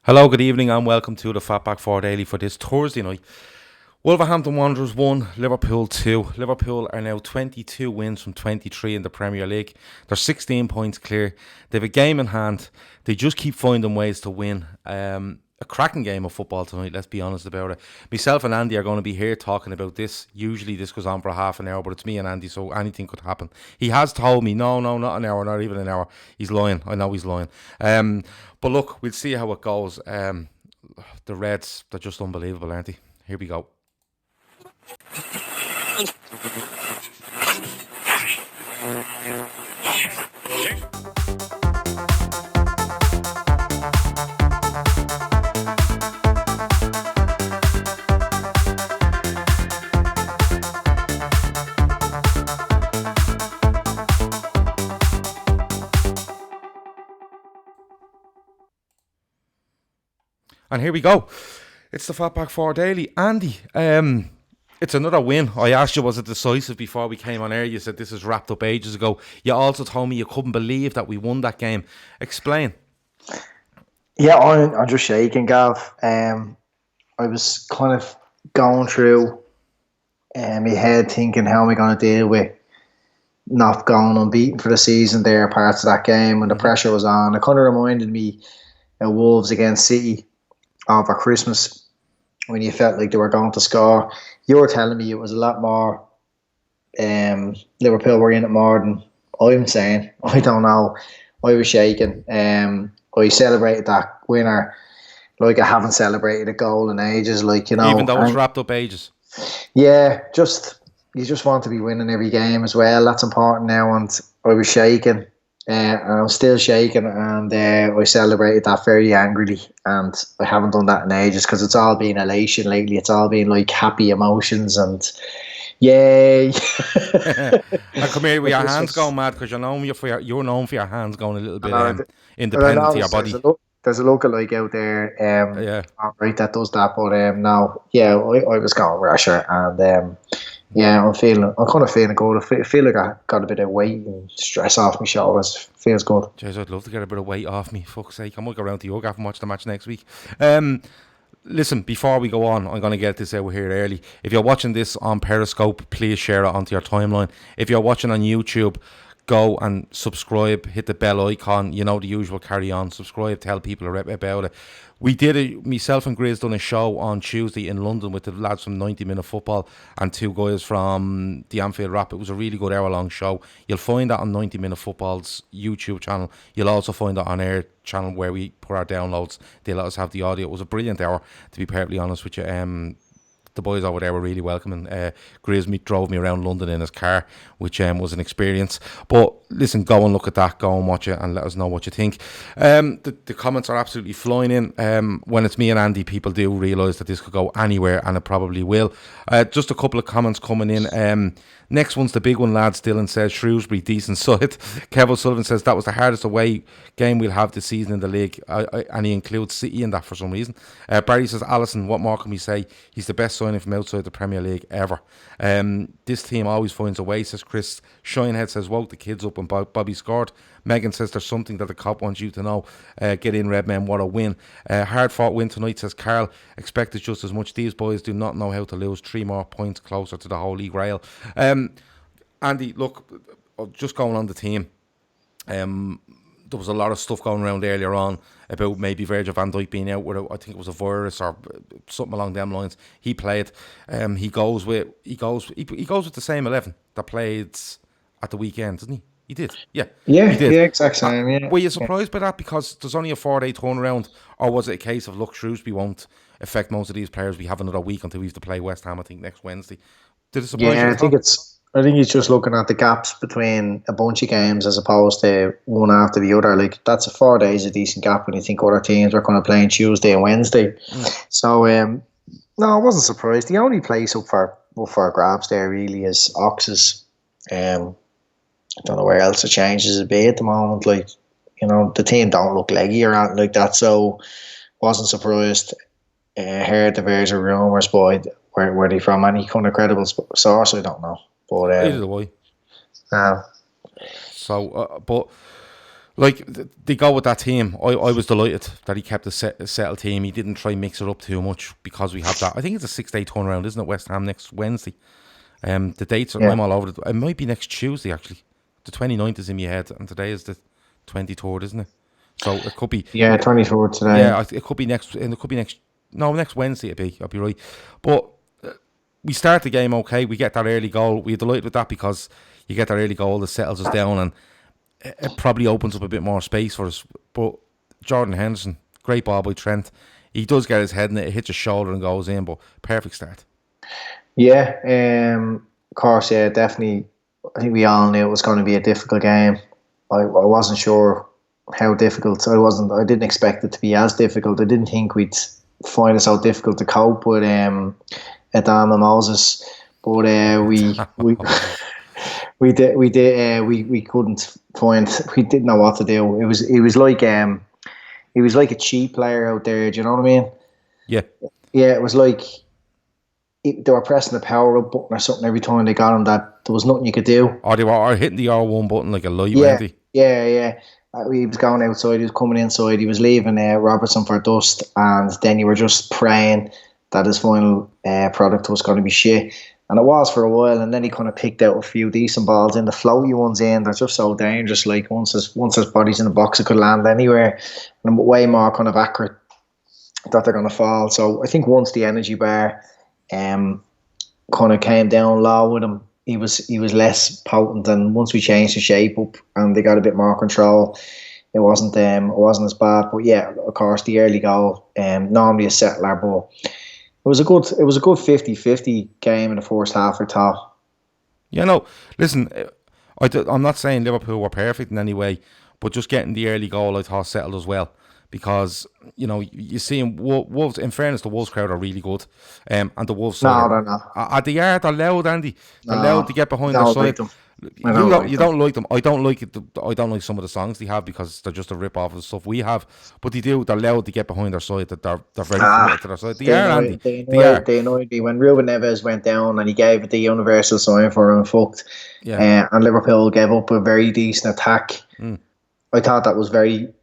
Hello, good evening, and welcome to the FB4 Daily for this Thursday night. Wolverhampton Wanderers 1, Liverpool 2. Liverpool are now 22 wins from 23 in the Premier League. They're 16 points clear. They have a game in hand. They just keep finding ways to win. A cracking game of football tonight, let's be honest about it. Myself and Andy are going to be here talking about this. Usually this goes on for half an hour, but it's me and Andy, so anything could happen. He has told me, no, not an hour, not even an hour. He's lying. I know he's lying. But look, we'll see how it goes. The Reds, they're just unbelievable, aren't they? Here we go. And here we go. It's the FB4 Daily. Andy, it's another win. I asked you, was it decisive before we came on air? You said this is wrapped up ages ago. You also told me you couldn't believe that we won that game. Explain. Yeah, I'm just shaking, Gav. I was kind of going through my head thinking, how am I going to deal with not going unbeaten for the season there, parts of that game when the pressure was on. It kind of reminded me of Wolves against City over Christmas when you felt like they were going to score. You were telling me it was a lot more Liverpool were in it more than I'm saying. I don't know. I was shaking. I celebrated that winner like I haven't celebrated a goal in ages. Like, you know, even though it's wrapped up ages. Yeah, you just want to be winning every game as well. That's important now. And I was shaking. And I'm still shaking, and I celebrated that very angrily, and I haven't done that in ages because it's all been elation lately. It's all been like happy emotions and yay. And come here with your hands going mad because you're known for your hands going a little bit independent to your body. There's a lookalike out there, right, that does that, but no, yeah, I was going rasher, and yeah, I'm kind of feeling good. I feel like I got a bit of weight and stress off my shoulders. Feels good. Jeez, I'd love to get a bit of weight off me. Fuck's sake, I might go around to yoga and watch the match next week. Listen, before we go on, I'm going to get this out here early. If you're watching this on Periscope, please share it onto your timeline. If you're watching on YouTube, go and subscribe, hit the bell icon, you know, the usual carry on, subscribe, tell people about it. We did it, myself and Grizz done a show on Tuesday in London with the lads from 90 Minute Football and two guys from the Anfield Rap. It was a really good hour-long show. You'll find that on 90 Minute Football's YouTube channel. You'll also find it on our channel where we put our downloads. They let us have the audio. It was a brilliant hour, to be perfectly honest with you. The boys over there were really welcoming. Grizz drove me around London in his car, which was an experience. But listen, go and look at that, go and watch it, and let us know what you think. The comments are absolutely flying in. When it's me and Andy, people do realise that this could go anywhere, and it probably will. Just a couple of comments coming in. Next one's the big one, lads. Dylan says Shrewsbury, decent side. Kevin Sullivan says that was the hardest away game we'll have this season in the league, and he includes City in that for some reason. Barry says Alisson, what more can we say? He's the best signing from outside the Premier League ever. This team always finds a way, says Chris. Shinehead says woke the kids up and Bobby scored. Megan says there's something that the cop wants you to know. Get in, Redmen, what a win. Hard fought win tonight, says Carl. Expected just as much. These boys do not know how to lose. 3 more points closer to the Holy Grail. Andy, look, just going on the team, there was a lot of stuff going around earlier on about maybe Virgil van Dijk being out with I think it was a virus or something along them lines. He played. He goes with the same 11 that played at the weekend, doesn't he? He did. Yeah, he did. Yeah, exact same. Yeah. Were you surprised by that because there's only a 4-day turnaround, or was it a case of look, Shrewsbury won't affect most of these players? We have another week until we have to play West Ham, I think, next Wednesday. Did it surprise you? I think he's just looking at the gaps between a bunch of games as opposed to one after the other. Like, that's 4 days a decent gap when you think other teams are going to play on Tuesday and Wednesday. So, no, I wasn't surprised. The only place up for grabs there really is Ox's. I don't know where else the changes would be at the moment. Like, you know, the team don't look leggy or anything like that, so wasn't surprised. Heard the various rumours, but where they from? Any kind of credible source? I don't know. But either way. No. So, but Like, they go with that team. I was delighted that he kept a settled team. He didn't try and mix it up too much because we have that. I think it's a 6-day turnaround, isn't it? West Ham next Wednesday. The dates are, I'm all over it. It might be next Tuesday, actually. The 29th is in my head, and today is the 23rd, isn't it? So it could be 23rd today. Yeah, it could be next. And it could be next Wednesday. I'll be right. But we start the game okay. We get that early goal. We're delighted with that because you get that early goal that settles us down, and it probably opens up a bit more space for us. But Jordan Henderson, great ball by Trent. He does get his head in it. It hits his shoulder and goes in, but perfect start. Yeah, of course, yeah, definitely. I think we all knew it was going to be a difficult game. I wasn't sure how difficult. I didn't expect it to be as difficult. I didn't think we'd find it so difficult to cope with Adam and Moses. But we couldn't find. We didn't know what to do. It was like a cheap player out there. Do you know what I mean? Yeah. Yeah, it was like they were pressing the power up button or something every time they got him. That there was nothing you could do. Or they were hitting the R1 button like a light. Yeah. He was going outside. He was coming inside. He was leaving Robertson for dust, and then you were just praying that his final product was going to be shit. And it was for a while, and then he kind of picked out a few decent balls in. The floaty ones in, they're just so dangerous. Like once his body's in the box, it could land anywhere, and way more kind of accurate that they're going to fall. So I think once the energy bar kind of came down low with him, he was less potent. And once we changed the shape up and they got a bit more control, it wasn't as bad. But yeah, of course, the early goal, normally a settler, but it was a good 50-50 game in the first half, I thought. Yeah, no, listen, I'm not saying Liverpool were perfect in any way, but just getting the early goal, I thought, settled as well. Because, you see Wolves, in fairness, the Wolves crowd are really good. And the Wolves side... No, they're not. They are. They're loud, Andy. They're loud to get behind their side. Like you don't like them. I don't like it. I don't like some of the songs they have because they're just a rip-off of the stuff we have. But they do. They're loud to get behind their side. That they're very committed to their side. They are, Andy. They annoyed me when Ruben Neves went down and he gave it the universal sign for him, fucked. Yeah. And Liverpool gave up a very decent attack. I thought that was very...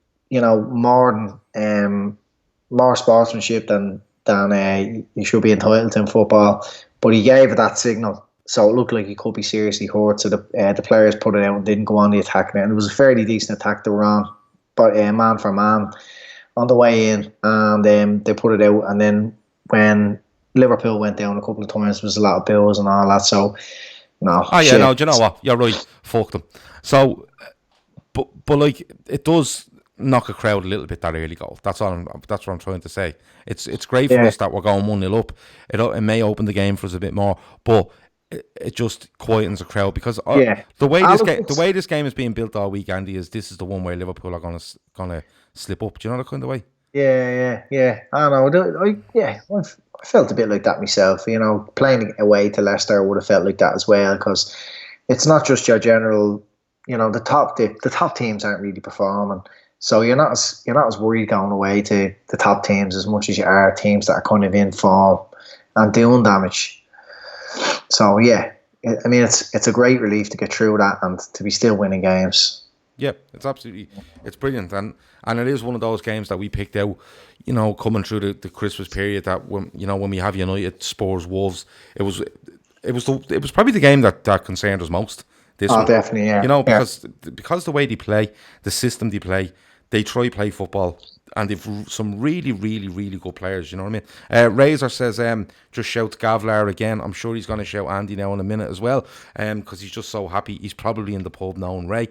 more sportsmanship than you should be entitled to in football. But he gave it that signal, so it looked like he could be seriously hurt. So the players put it out and didn't go on the attack now. And it was a fairly decent attack they were on, but man for man on the way in, and they put it out. And then when Liverpool went down a couple of times, there was a lot of bills and all that. So no. Oh yeah, no. Do you know what? You're right. Fuck them. So, but like it does knock a crowd a little bit, that early goal. That's what I'm trying to say. It's great for us that we're going 1-0 up. It may open the game for us a bit more, but it just quietens the crowd because the way this game is being built all week, Andy, is this is the one where Liverpool are gonna slip up. Do you know the kind of way? Yeah. I know. I felt a bit like that myself. Playing away to Leicester would have felt like that as well, because it's not just your general. The top teams aren't really performing. So you're not as worried going away to the top teams as much as you are teams that are kind of in form and doing damage. So yeah, I mean it's a great relief to get through that and to be still winning games. Yeah, it's brilliant, and it is one of those games that we picked out, coming through the Christmas period, that when we have United, Spurs, Wolves, it was probably the game that concerned us most. This one. Definitely, yeah. Because the way they play, the system they play, they try play football, and they've some really, really, really good players. You know what I mean? Razor says, just shout Gavlar again. I'm sure he's going to shout Andy now in a minute as well, because he's just so happy. He's probably in the pub now, and Ray.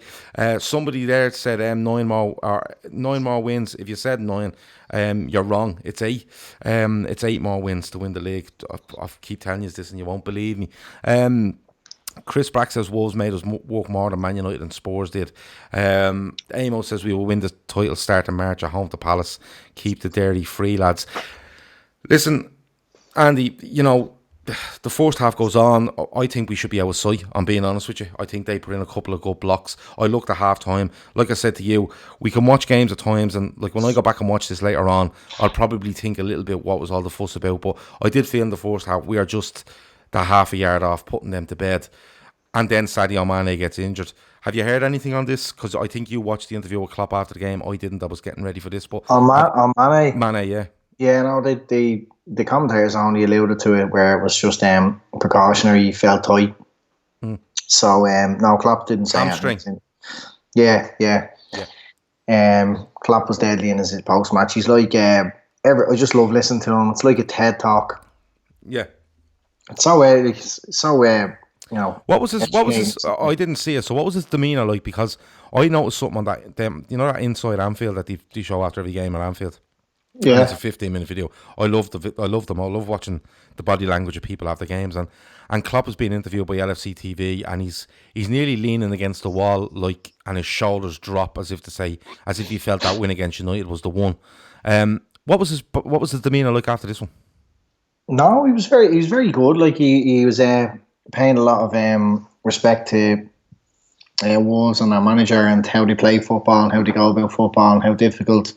Somebody there said 9 more wins. If you said 9, you're wrong. It's 8. It's 8 more wins to win the league. I keep telling you this, and you won't believe me. Chris Brack says Wolves made us work more than Man United and Spurs did. Amo says we will win the title start in March at home to Palace. Keep the dairy free, lads. Listen, Andy, the first half goes on. I think we should be outside, I'm being honest with you. I think they put in a couple of good blocks. I looked at half time. Like I said to you, we can watch games at times, and like when I go back and watch this later on, I'll probably think a little bit what was all the fuss about. But I did feel in the first half we are just that half a yard off putting them to bed, and then Sadio Mane gets injured. Have you heard anything on this? Because I think you watched the interview with Klopp after the game. I didn't. I was getting ready for this. But On Mane, Mane, yeah. yeah, no, the commentators only alluded to it where it was just precautionary. He felt tight. So no, Klopp didn't say Hamstring. anything. Yeah. Klopp was deadly in his post match. He's like I just love listening to him. It's like a TED talk. Yeah. It's so you know. What was his? I didn't see it. So what was his demeanour like? Because I noticed something on that. You know that inside Anfield that they show after every game at Anfield. Yeah. And it's a 15-minute video. I love them. I love watching the body language of people after games. And Klopp was being interviewed by LFC TV, and he's nearly leaning against the wall, and his shoulders drop as if he felt that win against United was the one. What was his demeanour like after this one? No, he was very good. Like he was paying a lot of respect to Wolves and their manager and how they play football and how they go about football and how difficult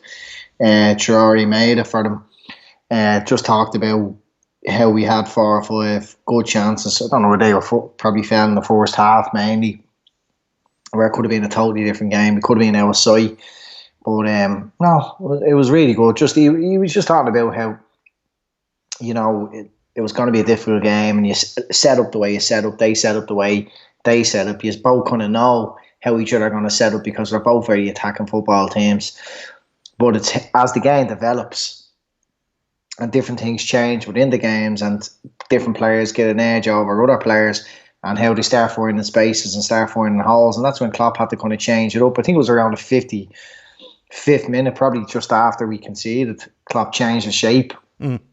Traore made it for them. Just talked about how we had 4 or 5 good chances. I don't know where they were probably fell in the first half mainly, where it could have been a totally different game. It could have been our side, but no, it was really good. Just he was just talking about how it was going to be a difficult game, and you set up the way you set up, they set up the way they set up. You both kind of know how each other are going to set up because they're both very attacking football teams. But it's as the game develops and different things change within the games and different players get an edge over other players and how they start finding spaces and start finding holes. And that's when Klopp had to kind of change it up. I think it was around the 55th minute, probably just after we conceded, Klopp changed the shape.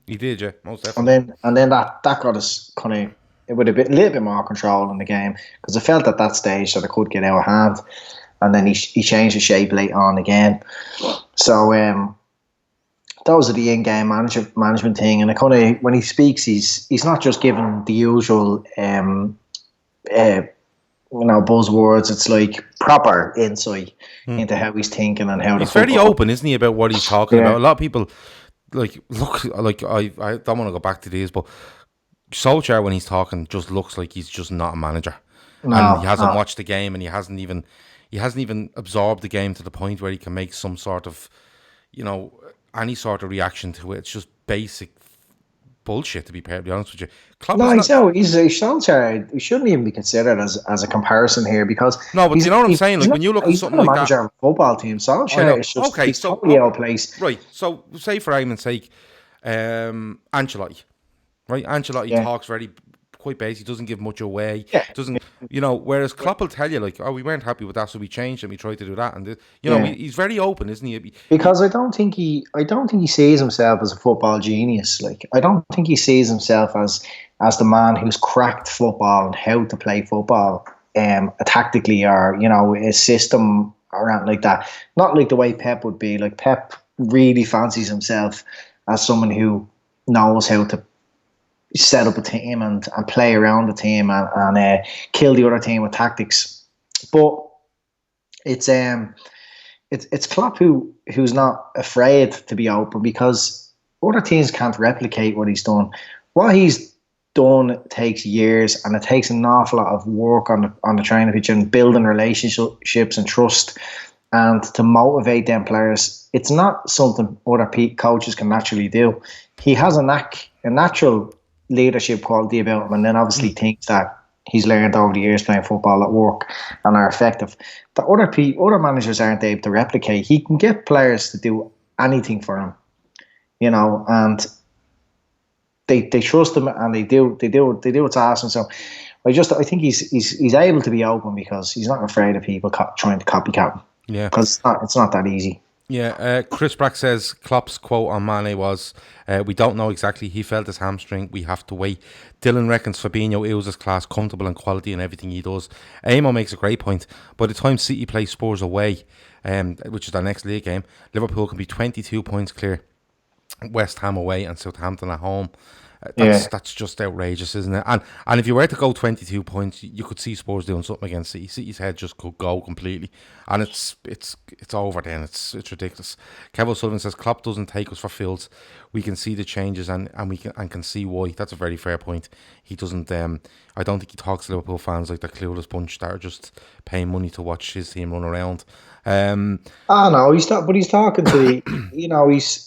He did, yeah, most definitely. And then that got us kind of with a little bit more control in the game because I felt at that stage that it could get out of hand. And then he changed the shape late on again. So those are the in-game management thing. And when he speaks, he's not just giving the usual buzzwords. It's like proper insight into how he's thinking and how he's very open, isn't he, about what he's talking about? A lot of people I don't want to go back to these, but Solskjaer when he's talking just looks like he's just not a manager. And he hasn't watched the game, and he hasn't even absorbed the game to the point where he can make some sort of, any sort of reaction to it. It's just basic bullshit, to be perfectly honest with you. Solskjaer, he shouldn't even be considered as a comparison here because no, but you know what I'm saying? Like when you look at something like that, he's not a manager of a football team. Solskjaer is just totally out of place. Right. So say for argument's sake, Ancelotti. Right, Ancelotti talks quite basic. He doesn't give much away. Yeah. Doesn't whereas Klopp will tell you we weren't happy with that, so we changed and we tried to do that, and he's very open, isn't he? Because I don't think he sees himself as a football genius. I don't think he sees himself as the man who's cracked football and how to play football, tactically or a system around like that. Not like the way Pep would be. Like Pep really fancies himself as someone who knows how to set up a team and play around the team and kill the other team with tactics. But it's Klopp who's not afraid to be open because other teams can't replicate what he's done. What he's done takes years, and it takes an awful lot of work on the training pitch and building relationships and trust and to motivate them players. It's not something other coaches can naturally do. He has a natural leadership quality about him, and then obviously things that he's learned over the years playing football at work and are effective that other managers aren't able to replicate. He can get players to do anything for him, and they trust him and they do what's awesome. So I think he's able to be open because he's not afraid of people trying to copycat him. Yeah, because it's not that easy. Yeah, Chris Brack says Klopp's quote on Mane was, we don't know exactly. He felt his hamstring. We have to wait. Dylan reckons Fabinho oozes class, comfortable and quality in everything he does. Amo makes a great point. By the time City play Spurs away, which is their next league game, Liverpool can be 22 points clear. West Ham away and Southampton at home. That's just outrageous, isn't it? And if you were to go 22 points, you could see Spurs doing something against City. City's head just could go completely, and it's over then. It's ridiculous. Kevin Sullivan says Klopp doesn't take us for fools. We can see the changes and we can see why. That's a very fair point. He doesn't. I don't think he talks to Liverpool fans like the clueless bunch that are just paying money to watch his team run around. Oh no, he's talking to the,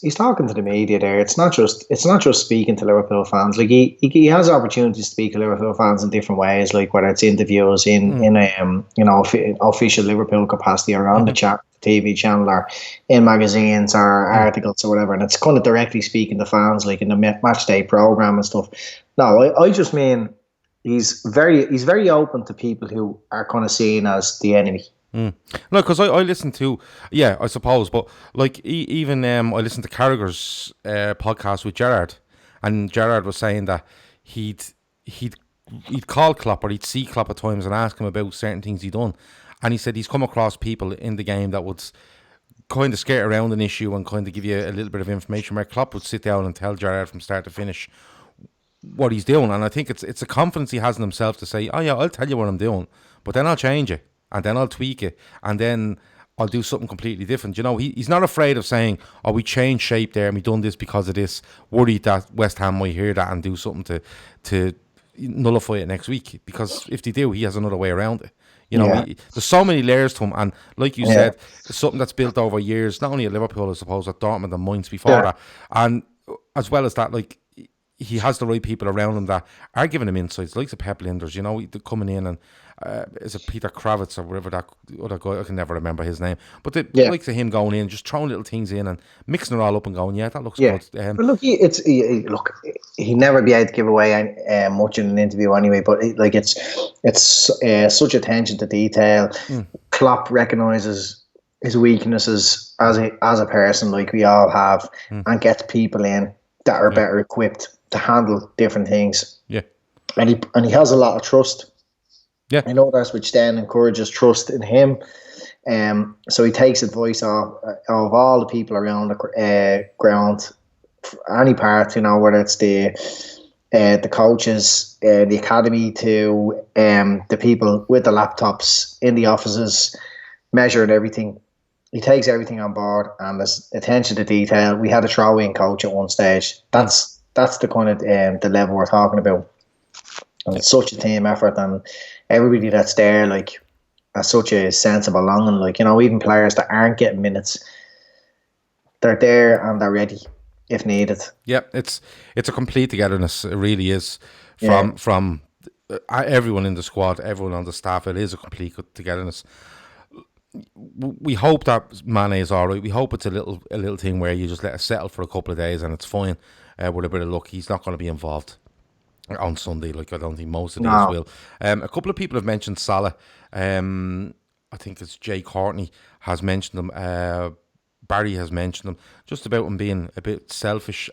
he's talking to the media there. It's not just speaking to Liverpool fans. Like he has opportunities to speak to Liverpool fans in different ways, like whether it's interviews in official Liverpool capacity or on the TV channel or in magazines or articles or whatever, and it's kind of directly speaking to fans, like in the match day program and stuff. No, I just mean he's very open to people who are kind of seen as the enemy. No, because I listened to, I suppose, but like even I listened to Carragher's podcast with Gerrard, and Gerrard was saying that he'd call Klopp or he'd see Klopp at times and ask him about certain things he'd done, and he said he's come across people in the game that would kind of skate around an issue and kind of give you a little bit of information, where Klopp would sit down and tell Gerrard from start to finish what he's doing. And I think it's a confidence he has in himself to say, oh yeah, I'll tell you what I'm doing, but then I'll change it. And then I'll tweak it, and then I'll do something completely different. He's not afraid of saying, "Oh, we changed shape there, and we done this because of this." Worried that West Ham might hear that and do something to nullify it next week. Because if they do, he has another way around it. There's so many layers to him, and like you said, it's something that's built over years. Not only at Liverpool, I suppose, at Dortmund and Mainz before that, and as well as that, like he has the right people around him that are giving him insights, like the Pep Linders. Coming in and. Is it Peter Kravitz or whatever that other guy? I can never remember his name. But the likes of him going in, just throwing little things in and mixing it all up and going, that looks good. But look, he'd never be able to give away much in an interview anyway. But it's such attention to detail. Klopp recognises his weaknesses as a person, like we all have, and gets people in that are better equipped to handle different things. Yeah, and he has a lot of trust. Yeah, I know that's which then encourages trust in him. So he takes advice of all the people around the ground, any part, whether it's the coaches, the academy, to the people with the laptops in the offices, measuring everything. He takes everything on board, and there's attention to detail. We had a throw-in coach at one stage. That's the kind of the level we're talking about. And it's such a team effort, and everybody that's there, like, has such a sense of belonging. Like, even players that aren't getting minutes, they're there and they're ready if needed. Yeah, it's a complete togetherness. It really is. From everyone in the squad, everyone on the staff. It is a complete togetherness. We hope that Mane is all right. We hope it's a little thing where you just let it settle for a couple of days and it's fine. With a bit of luck, he's not going to be involved on Sunday, like I don't think most of these will. A couple of people have mentioned Salah. I think it's Jay Courtney has mentioned him. Barry has mentioned him, just about him being a bit selfish.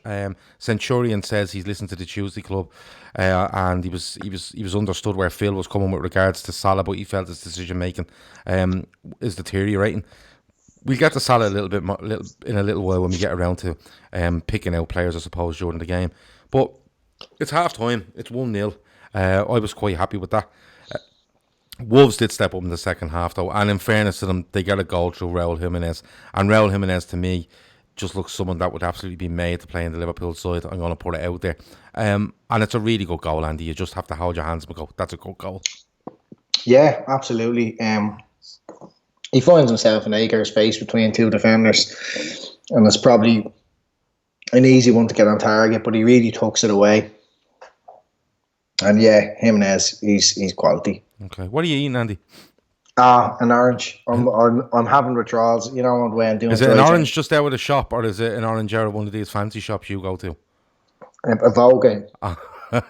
Centurion says he's listened to the Tuesday Club, and he was understood where Phil was coming with regards to Salah, but he felt his decision making is deteriorating. We'll get to Salah in a little while when we get around to picking out players, I suppose, during the game. But it's half time. It's 1-0. I was quite happy with that. Wolves did step up in the second half, though, and in fairness to them, they got a goal through Raúl Jiménez. And Raúl Jiménez, to me, just looks someone that would absolutely be made to play in the Liverpool side. I'm going to put it out there. And it's a really good goal, Andy. You just have to hold your hands up and go, that's a good goal. Yeah, absolutely. He finds himself in acre space between two defenders, and it's probably an easy one to get on target, but he really tucks it away. And yeah, Jimenez, he's quality. Okay, what are you eating, Andy? An orange. I'm having withdrawals. When I'm doing. Is it an orange just out of the shop, or is it an orange out of one of these fancy shops you go to? A Vogue.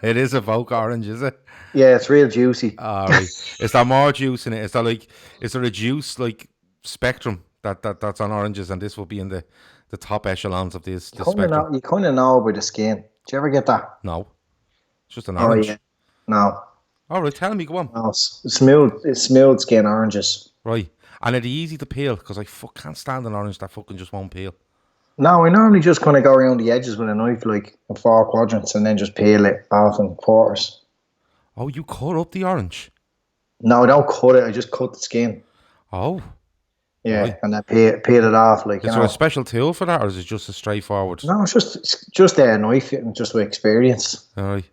It is a Vogue orange, is it? Yeah, it's real juicy. Right. Is there more juice in it? Is there a juice like spectrum that's on oranges, and this will be in the top echelons of this spectrum? You kind of know by the skin. Do you ever get that? No. It's just an orange. Yeah. No. All right, tell me, go on. No, it's smooth skin oranges. Right. And are they easy to peel? Because I can't stand an orange that fucking just won't peel. No, I normally just kind of go around the edges with a knife, like in 4 quadrants, and then just peel it off in quarters. Oh, you cut up the orange? No, I don't cut it. I just cut the skin. Oh, Yeah, right. and then peel it off, like, Is there a special tool for that, or is it just a straightforward? No, it's just a knife, and just with experience. All right.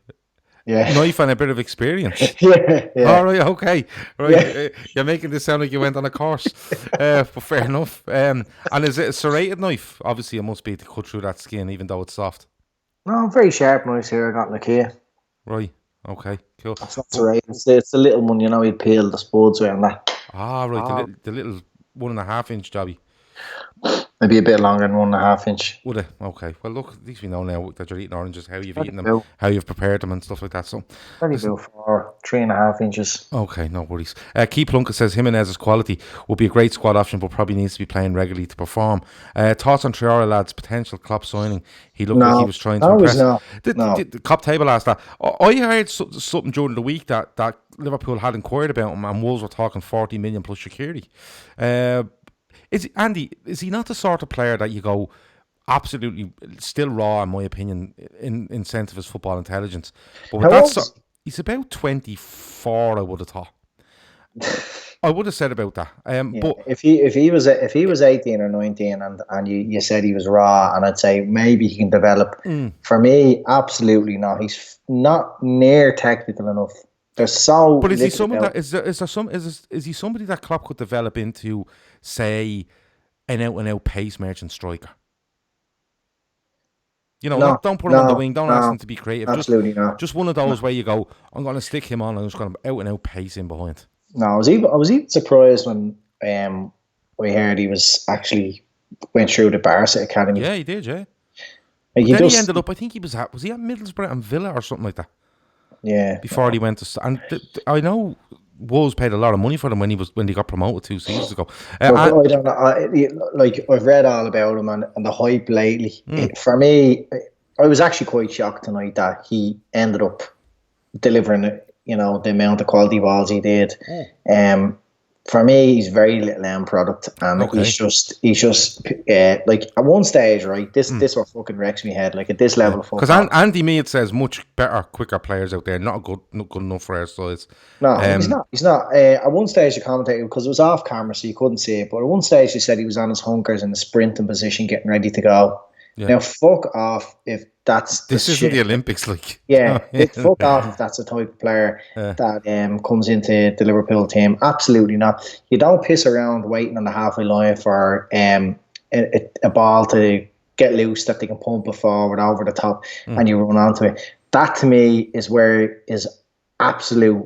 Yeah. Knife and a bit of experience. Yeah. All right, okay. Right. Yeah. You're making this sound like you went on a course. But fair enough. And is it a serrated knife? Obviously, it must be to cut through that skin, even though it's soft. No, very sharp knives here. I got in IKEA. Right. Okay. Cool. That's not serrated. It's the little one, you'd peel the spuds with and that. Ah, right. The little 1.5 inch jobby. Maybe a bit longer than 1.5 inch. Would it? Okay. Well, look, at least we know now that you're eating oranges, how you've eaten them, how you've prepared them and stuff like that. So, probably about 3.5 inches. Okay, no worries. Keith Plunkett says Jimenez's quality would be a great squad option, but probably needs to be playing regularly to perform. Thoughts on Traore, lads? Potential Klopp signing? He looked like he was trying to impress. The Klopp table asked that. I heard something during the week that Liverpool had inquired about him, and Wolves were talking 40 million plus security. Is he not the sort of player that you go absolutely still raw, in my opinion, in sense of his football intelligence? But with he's about 24, I would have thought. I would have said about that. But if he was 18 or 19 and you said he was raw, and I'd say maybe he can develop. For me, absolutely not. He's not near technical enough. There's so. But is he someone that is he somebody that Klopp could develop into, say, an out-and-out pace merchant striker? Don't put him on the wing. Don't ask him to be creative. Absolutely not. Just one of those where you go, I'm going to stick him on and I'm just going to out-and-out pace in behind. No, I was even surprised when we heard he was actually went through the Barca academy. Yeah, he did. Yeah. Like he ended up. I think he was at Middlesbrough and Villa or something like that. Yeah. Before he went to, and I know Wolves paid a lot of money for him when he got promoted 2 seasons ago. I don't know. I've read all about him and the hype lately. For me, I was actually quite shocked tonight that he ended up delivering, the amount of quality balls he did. For me, he's very little end product, and he's just like at one stage, right? This what fucking wrecks me head. Like at this level of football, because Andy Mead says much better, quicker players out there, not good enough for our size. No, he's not. At one stage, the commentator, because it was off camera, so you couldn't see it. But at one stage, he said he was on his hunkers in the sprinting position, getting ready to go. Yeah. Now, fuck off if that's this isn't the Olympics, like. Yeah, fuck off if that's the type of player that comes into the Liverpool team. Absolutely not. You don't piss around waiting on the halfway line for a ball to get loose that they can pump it forward over the top and you run onto it. That to me is where his absolute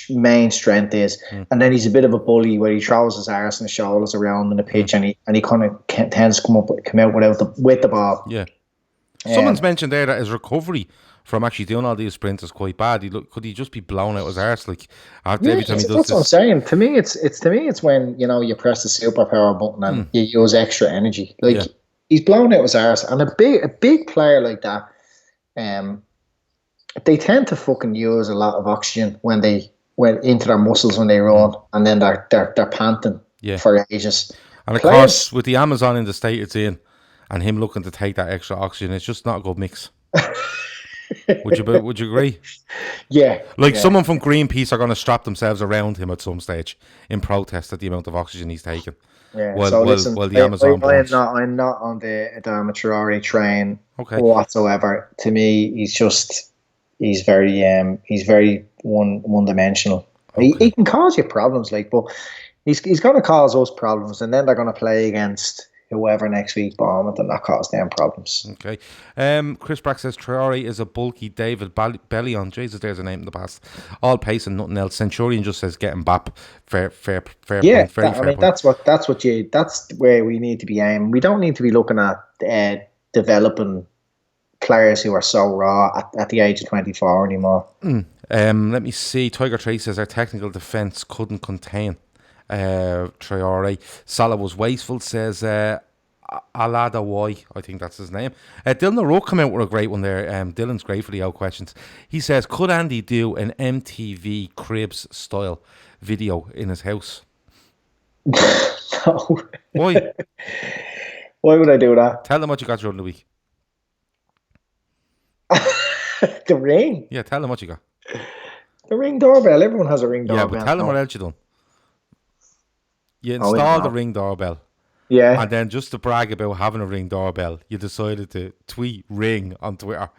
main strength is. And then he's a bit of a bully where he throws his arse and shoulders around in the pitch and he kind of tends to come out with the ball. Yeah. Someone's mentioned there that his recovery from actually doing all these sprints is quite bad. Could he just be blown out his arse like every time he does that's what I'm saying. To me, it's when you press the superpower button and you use extra energy. Like he's blown out his arse, and a big player like that, they tend to fucking use a lot of oxygen when they went into their muscles when they run, and then they're panting for ages. And of course, with the Amazon in the state it's in, and him looking to take that extra oxygen, it's just not a good mix. Would you agree? Yeah. Someone from Greenpeace are going to strap themselves around him at some stage in protest at the amount of oxygen he's taking. Yeah. While the Amazon. I'm not on the Traore train whatsoever. To me, he's very one dimensional. Okay. He can cause you problems, but he's going to cause us problems, and then they're going to play against whoever next week, Bournemouth, and that cause them problems. Okay. Chris Brack says Traore is a bulky David Bellion. Jesus, there's a name in the past. All pace and nothing else. Centurion just says get him back. Fair point. Point. That's where we need to be aiming. We don't need to be looking at developing players who are so raw at the age of 24 anymore. Let me see. Tiger Trey says our technical defence couldn't contain Traore. Salah was wasteful, says Alada Y, I think that's his name. Dylan O'Rourke come out with a great one there. Dylan's great for the out questions. He says, could Andy do an MTV Cribs style video in his house? No. Why? Why would I do that? Tell them what you got during the week. The ring. Yeah, tell them what you got. The ring doorbell. Everyone has a ring doorbell. Yeah, but tell them what else you done. You Oh, yeah, installed the no. ring doorbell. Yeah. And then just to brag about having a ring doorbell, you decided to tweet ring on Twitter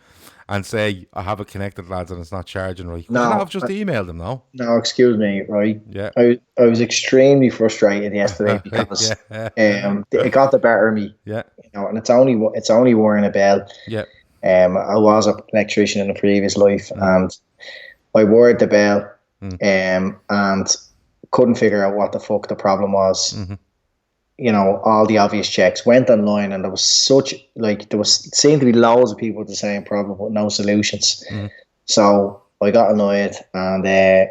and say, I have it connected, lads, and it's not charging right. Could you not have just emailed them, no? No, excuse me, right? Yeah. I was extremely frustrated yesterday because it got the better of me. Yeah. You know, and it's only wearing a bell. Yeah. I was an electrician in a previous life, and I wore the bell, and couldn't figure out what the fuck the problem was. Mm-hmm. You know, all the obvious checks, went online, and there seemed to be loads of people with the same problem but no solutions. So I got annoyed, and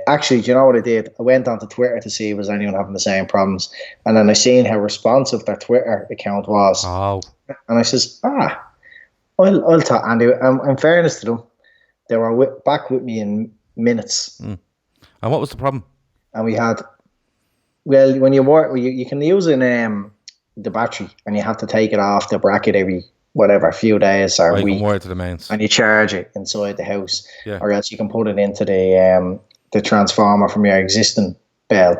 actually, do you know what I did? I went onto Twitter to see if was anyone having the same problems, and then I seen how responsive their Twitter account was. Oh. And I says, I'll talk. And in fairness to them, they were back with me in minutes. And what was the problem? And we had, well, when you work, you can use the battery, and you have to take it off the bracket every few days or week. You can wire it to the mains. And you charge it inside the house, Yeah. or else you can put it into the transformer from your existing bell.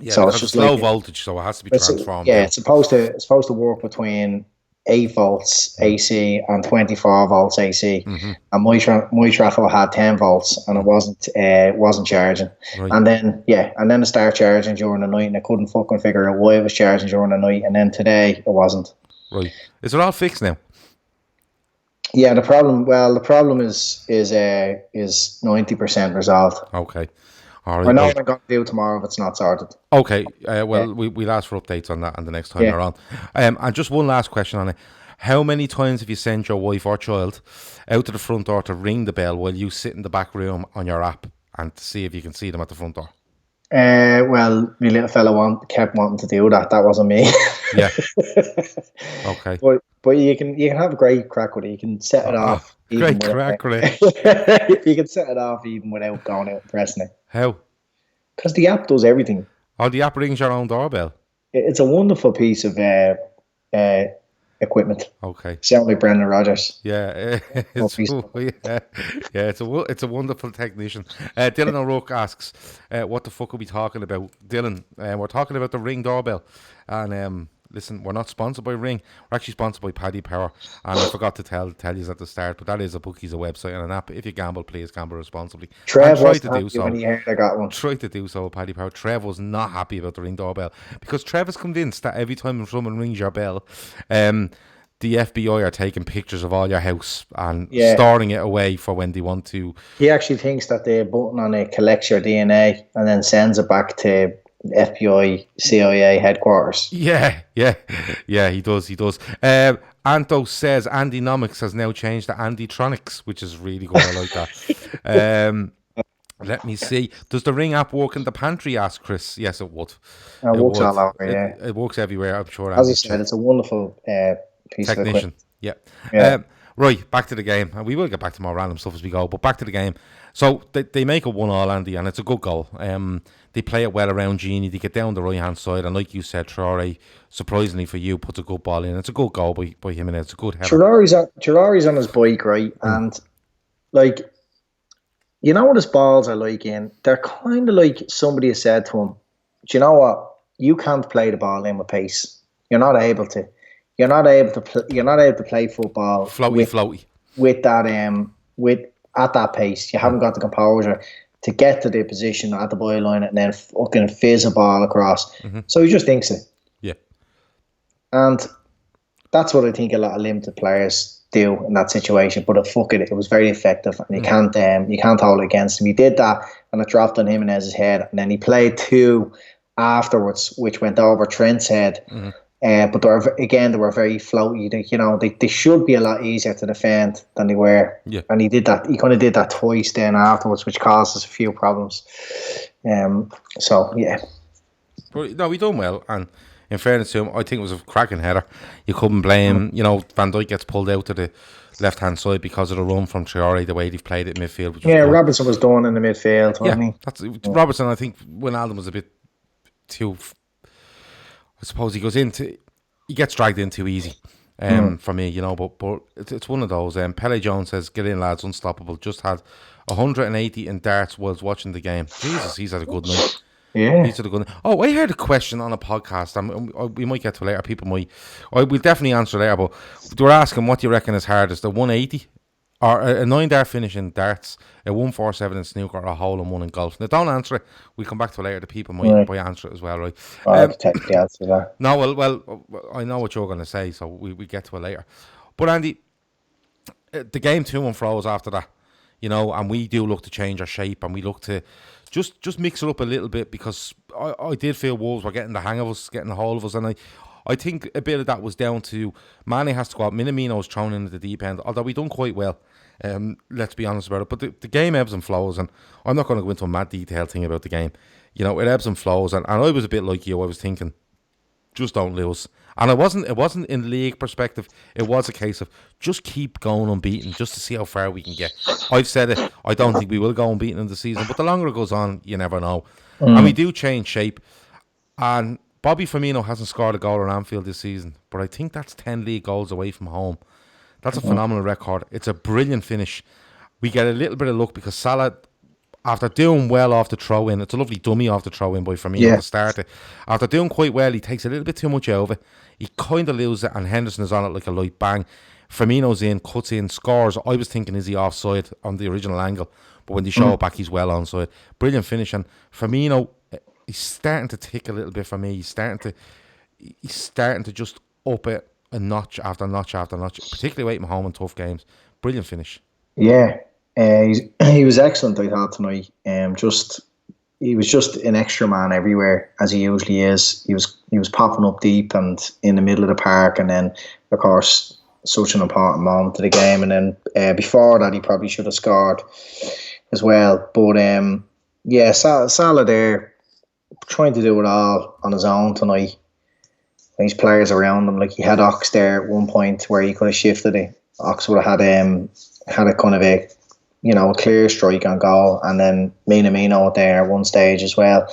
Yeah, so it's just low voltage, so it has to be transformed. Yeah, it's supposed to work between 8 volts AC and 24 volts AC. And my trafo had 10 volts, and it wasn't charging. Right. And then it started charging during the night, and I couldn't fucking figure out why it was charging during the night. And then today it wasn't. Right. Is it all fixed now? Yeah, the problem is 90% resolved. Okay. All right. I know what I'm going to do tomorrow if it's not sorted. Okay. We'll ask for updates on that and the next time you're on. And just one last question on it. How many times have you sent your wife or child out to the front door to ring the bell while you sit in the back room on your app and to see if you can see them at the front door? Well, my little fella kept wanting to do that. That wasn't me. Yeah. Okay. But you can have a great crack with it. You can set it off. Great crack with it. You can set it off even without going out and pressing it. How? Because the app does everything. Oh, the app rings your own doorbell. It's a wonderful piece of equipment. Okay. Sound like Brendan Rodgers. Yeah, it's a wonderful technician. Dylan O'Rourke asks, "What the fuck are we talking about?" Dylan, we're talking about the Ring doorbell, and listen, we're not sponsored by Ring. We're actually sponsored by Paddy Power, and I forgot to tell you at the start, but that is a bookies, a website and an app. If you gamble, please gamble responsibly. Trev try to do so. When he heard I got one. Try to do so with Paddy Power. Trev was not happy about the Ring doorbell because Trev is convinced that every time someone rings your bell, the FBI are taking pictures of all your house and storing it away for when they want to. He actually thinks that the button on it collects your DNA and then sends it back to FBI, CIA headquarters. Yeah, he does. Anto says Andy Nomics has now changed to Andytronics, which is really good. I like that. Let me see. Does the Ring app work in the pantry? Asked Chris. Yes, it would. It works all over, It works everywhere, I'm sure. As I said, it's a wonderful piece technician. Of equipment. Yeah. Right, back to the game. And we will get back to more random stuff as we go, but back to the game. So they make a 1-1, Andy, and it's a good goal. They play it well around Gini. They get down the right-hand side, and like you said, Traore, surprisingly for you, puts a good ball in. It's a good goal by him, and it's a good header. Traore's on his bike, right? And, like, you know what his balls are like in? They're kind of like somebody has said to him, do you know what? You can't play the ball in with pace. You're not able to. You're not able to play football floaty with that at that pace. You haven't got the composure to get to the position at the byline and then fucking fizz a ball across. So he just thinks it. Yeah. And that's what I think a lot of limited players do in that situation. But it was very effective, and you can't hold it against him. He did that, and it dropped on Jimenez's head, and then he played 2 afterwards, which went over Trent's head. But they were very floaty. They should be a lot easier to defend than they were. Yeah. And he did that. He kind of did that twice then afterwards, which caused us a few problems. So yeah. But no, we done well, and in fairness to him, I think it was a cracking header. You couldn't blame. Van Dijk gets pulled out to the left hand side because of the run from Traore, the way they've played it in midfield. Robertson was done in the midfield. Robertson. I think Wijnaldum was a bit too. I suppose he goes into. he gets dragged in too easy. For me, you know, but it's one of those. Pele Jones says, "Get in, lads, unstoppable." Just had 180 in darts whilst watching the game. Jesus, he's had a good night. Yeah. He's had a good night. Oh, I heard a question on a podcast. We might get to it later. People might. We'll definitely answer later. But they were asking, what do you reckon is hardest, the 180 or a 9-dart finish in darts, a 147 in snooker, or a hole in one in golf? Now, don't answer it. We'll come back to it later. The people might answer it as well, right? I can take the answer to that. No, well, I know what you're going to say, so we get to it later. But Andy, the game to and fro's after that, you know, and we do look to change our shape, and we look to just mix it up a little bit, because I did feel Wolves were getting the hang of us, getting the hold of us, and I think a bit of that was down to Mane has to go out. Minamino's thrown in at the deep end, although we done quite well. Let's be honest about it. But the game ebbs and flows, and I'm not going to go into a mad detail thing about the game. You know, it ebbs and flows, and I was a bit like you. I was thinking, just don't lose. And it wasn't in league perspective. It was a case of just keep going unbeaten, just to see how far we can get. I've said it. I don't think we will go unbeaten in the season, but the longer it goes on, you never know. And we do change shape. And Bobby Firmino hasn't scored a goal at Anfield this season, but I think that's 10 league goals away from home. That's a phenomenal record. It's a brilliant finish. We get a little bit of luck because Salah, after doing well off the throw-in, it's a lovely dummy off the throw-in by Firmino to start it. After doing quite well, he takes a little bit too much out of it. He kind of loses it, and Henderson is on it like a light bang. Firmino's in, cuts in, scores. I was thinking, is he offside on the original angle? But when they show it back, he's well onside. Brilliant finish. And Firmino, he's starting to tick a little bit for me. He's starting to just up it a notch after notch after notch, particularly away from home in tough games. Brilliant finish. Yeah, he was excellent, I thought, tonight. He was just an extra man everywhere, as he usually is. He was popping up deep and in the middle of the park, and then, of course, such an important moment to the game. And then before that, he probably should have scored as well. But Salah there, trying to do it all on his own tonight. These players around him, like he had Ox there at one point where he could have shifted it. Ox would have had a kind of a clear strike on goal, and then Minamino there at one stage as well.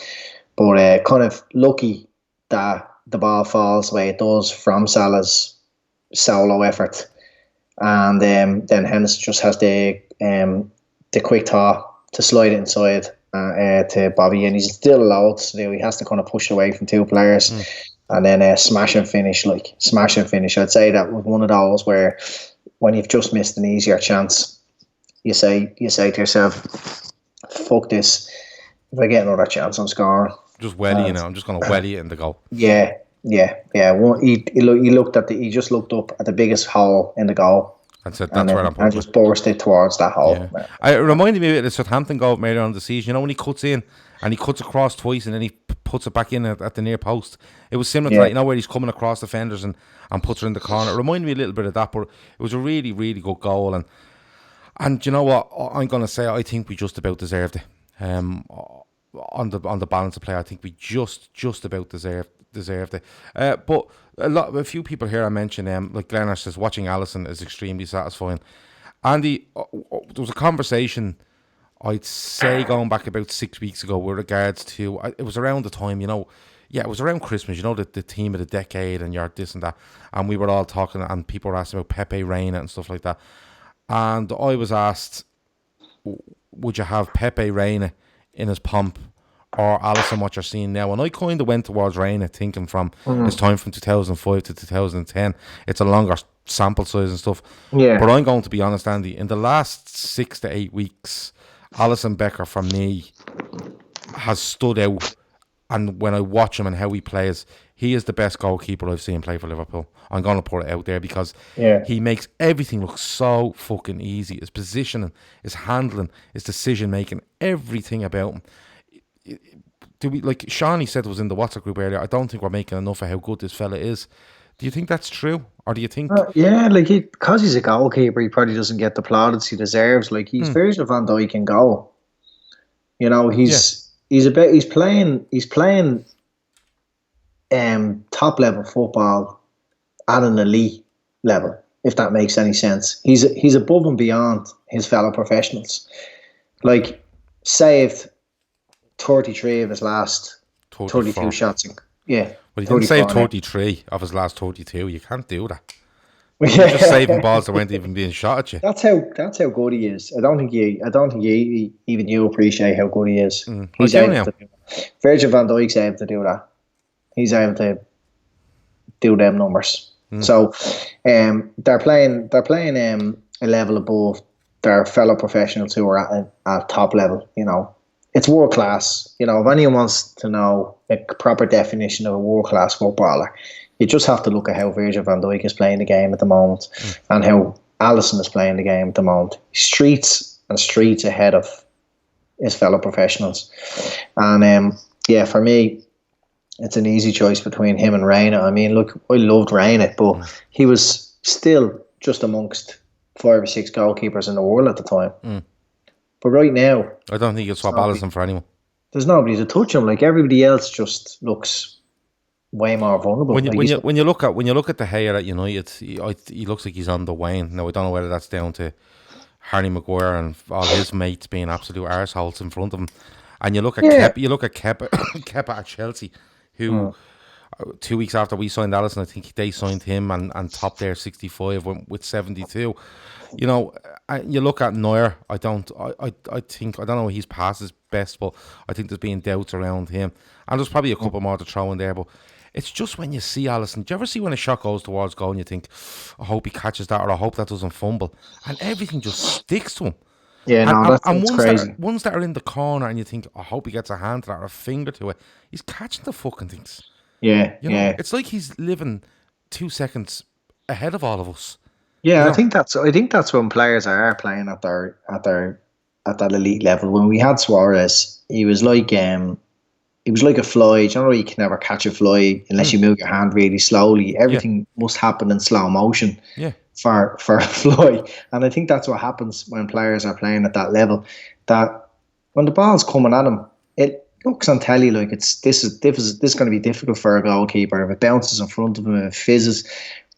But kind of lucky that the ball falls the way it does from Salah's solo effort, and then Henderson just has the quick thought to slide it inside to Bobby, and he's still allowed to do. He has to kind of push away from two players. And then smash and finish. I'd say that was one of those where when you've just missed an easier chance, you say to yourself, fuck this. If I get another chance, I'm scoring. Just welly, I'm just going to welly it in the goal. Yeah. He just looked up at the biggest hole in the goal. And said, that's where I'm putting and just burst it towards that hole. Yeah. It reminded me of the Southampton goal made on the season. You know, when he cuts in and he cuts across twice and then he puts it back in at the near post. It was similar to that, you know, where he's coming across defenders and puts her in the corner. It reminded me a little bit of that, but it was a really, really good goal. And you know what? I'm going to say I think we just about deserved it. On the balance of play, I think we just about deserved it. But a few people here I mentioned, like Glennar says, watching Alisson is extremely satisfying. Andy, there was a conversation, I'd say, going back about 6 weeks ago with regards to, it was around the time, it was around Christmas, the team of the decade and you're this and that. And we were all talking and people were asking about Pepe Reina and stuff like that. And I was asked, would you have Pepe Reina in his pomp or Alisson, what you're seeing now? And I kind of went towards Reina, thinking from his time from 2005 to 2010. It's a longer sample size and stuff. Yeah. But I'm going to be honest, Andy, in the last 6 to 8 weeks, Alisson Becker, for me, has stood out. And when I watch him and how he plays, he is the best goalkeeper I've seen play for Liverpool. I'm going to put it out there because he makes everything look so fucking easy. His positioning, his handling, his decision-making, everything about him. Like Shawnee said was in the WhatsApp group earlier, I don't think we're making enough of how good this fella is. Do you think that's true? Or do you think... because he's a goalkeeper, he probably doesn't get the plaudits he deserves. Like, he's Virgil van Dijk in goal. He's playing top level football at an elite level, if that makes any sense. He's above and beyond his fellow professionals. Like, saved 33 of his last 32 shots Yeah. But he didn't save 34 now. 33 of his last 32. You can't do that. You're just saving balls that weren't even being shot at you. That's how good he is. I don't think even you appreciate how good he is. He's able to do that. Virgil van Dijk's able to do that. He's able to do them numbers. So they're playing a level above their fellow professionals who are at top level, you know. It's world class. You know, if anyone wants to know a proper definition of a world class footballer, you just have to look at how Virgil van Dijk is playing the game at the moment and how Alisson is playing the game at the moment. Streets and streets ahead of his fellow professionals. And for me, it's an easy choice between him and Reina. I mean, look, I loved Reina, but he was still just amongst 5 or 6 goalkeepers in the world at the time. But right now, I don't think you'll swap Alisson for anyone. There's nobody to touch him. Like, everybody else just looks way more vulnerable. When you look at the hair at United, he looks like he's on the wane. Now, I don't know whether that's down to Harry Maguire and all his mates being absolute arseholes in front of him. And you look at Kepa at Chelsea, who 2 weeks after we signed Alisson, I think they signed him and topped their 65 with 72. You know, you look at Neuer. I don't know he's past his best, but I think there's been doubts around him, and there's probably a couple more to throw in there. But it's just when you see Alisson, do you ever see when a shot goes towards goal and you think, I hope he catches that, or I hope that doesn't fumble, and everything just sticks to him. Yeah, that's crazy. Ones that are in the corner and you think, I hope he gets a hand to that or a finger to it. He's catching the fucking things. Yeah, you know, it's like he's living 2 seconds ahead of all of us. Yeah, you know? I think that's when players are playing at that elite level. When we had Suarez, he was like a fly. You know, you can never catch a fly unless you move your hand really slowly. Everything must happen in slow motion. Yeah. For a fly, and I think that's what happens when players are playing at that level. That when the ball's coming at him, it looks on telly like this is going to be difficult for a goalkeeper. If it bounces in front of him, if it fizzes.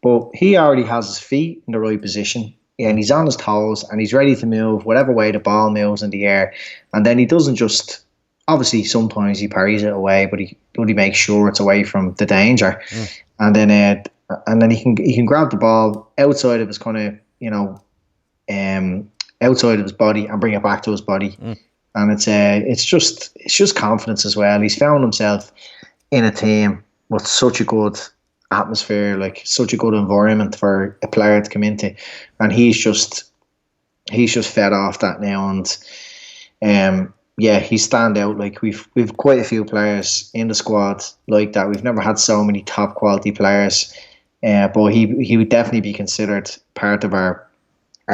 But he already has his feet in the right position, and he's on his toes, and he's ready to move whatever way the ball moves in the air. And then he doesn't just, obviously sometimes he parries it away, but he makes sure it's away from the danger. And then he can grab the ball outside of his kind of, you know, outside of his body and bring it back to his body. And it's just confidence as well. He's found himself in a team with such a good atmosphere, like such a good environment for a player to come into, and he's just fed off that now. And he's stand out. Like we've quite a few players in the squad like that. We've never had so many top quality players, but he would definitely be considered part of our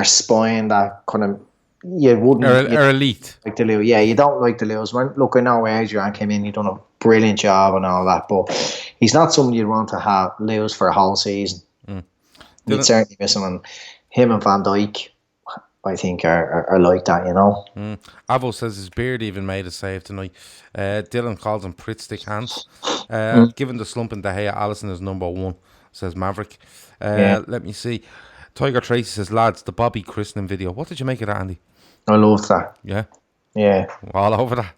spine. That kind of or elite. Like to lose. Yeah, you don't like to lose. Look, I know Adrian came in, he done a brilliant job and all that, but he's not someone you'd want to lose for a whole season. You'd certainly miss him. And him and Van Dijk, I think, are like that, you know. Avo says his beard even made a save tonight. Dylan calls him Pritt Stick Hands. Given the slump in De Gea, Alisson is number 1, says Maverick. Let me see. Tiger Tracy says, lads, the Bobby christening video. What did you make of that, Andy? I loved that. Yeah? Yeah. All over that?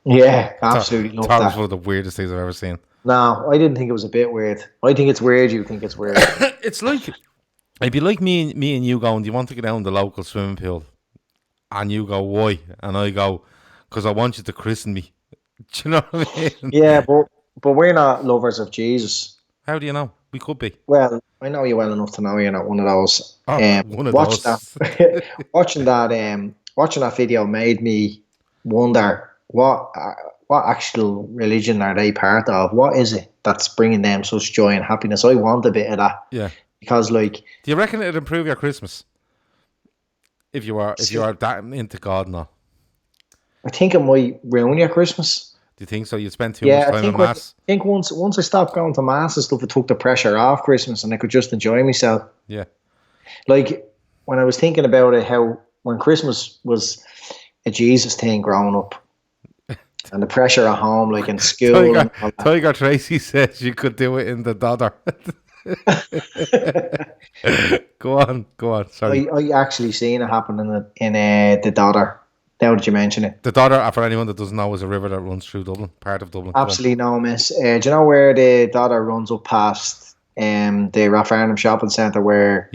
Yeah, absolutely loved that. That was one of the weirdest things I've ever seen. No, I didn't think it was a bit weird. I think it's weird, you think it's weird. It's like, it'd be like me and you going, do you want to get down the local swimming pool? And you go, why? And I go, because I want you to christen me. Do you know what I mean? Yeah, but we're not lovers of Jesus. How do you know? We could be. Well, I know you well enough to know you're not one of those. One of those. Watching that video made me wonder what actual religion are they part of? What is it that's bringing them such joy and happiness? I want a bit of that. Yeah. Because, like, do you reckon it'd improve your Christmas if you are that into God now? I think it might ruin your Christmas. Do you think so? You'd spend too much time in mass. I think once I stopped going to mass and stuff, it took the pressure off Christmas, and I could just enjoy myself. Yeah. Like when I was thinking about it, how when Christmas was a Jesus thing growing up, and the pressure at home, like in school. Tiger Tracy says you could do it in the Dodder. Go on. Sorry. I actually seen it happen in the Dodder Now that you mention it. The Dodder, for anyone that doesn't know, is a river that runs through Dublin, part of Dublin. Absolutely no miss. Do you know where the Dodder runs up past the Rathfarnham Shopping Centre where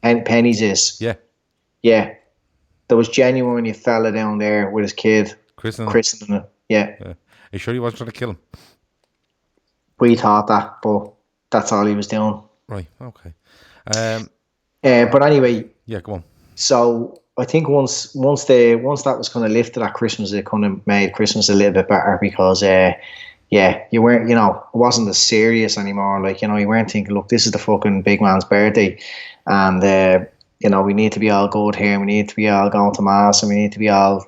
Penny's is? Yeah. Yeah. There was genuinely a fella down there with his kid. Christening it. Yeah. Are you sure he wasn't trying to kill him? We thought that, but that's all he was doing. Right, okay. But anyway. Yeah, go on. So I think once that was kind of lifted at Christmas, it kind of made Christmas a little bit better because you weren't, it wasn't as serious anymore. Like, you weren't thinking, look, this is the fucking big man's birthday, and we need to be all good here, and we need to be all going to mass, and we need to be all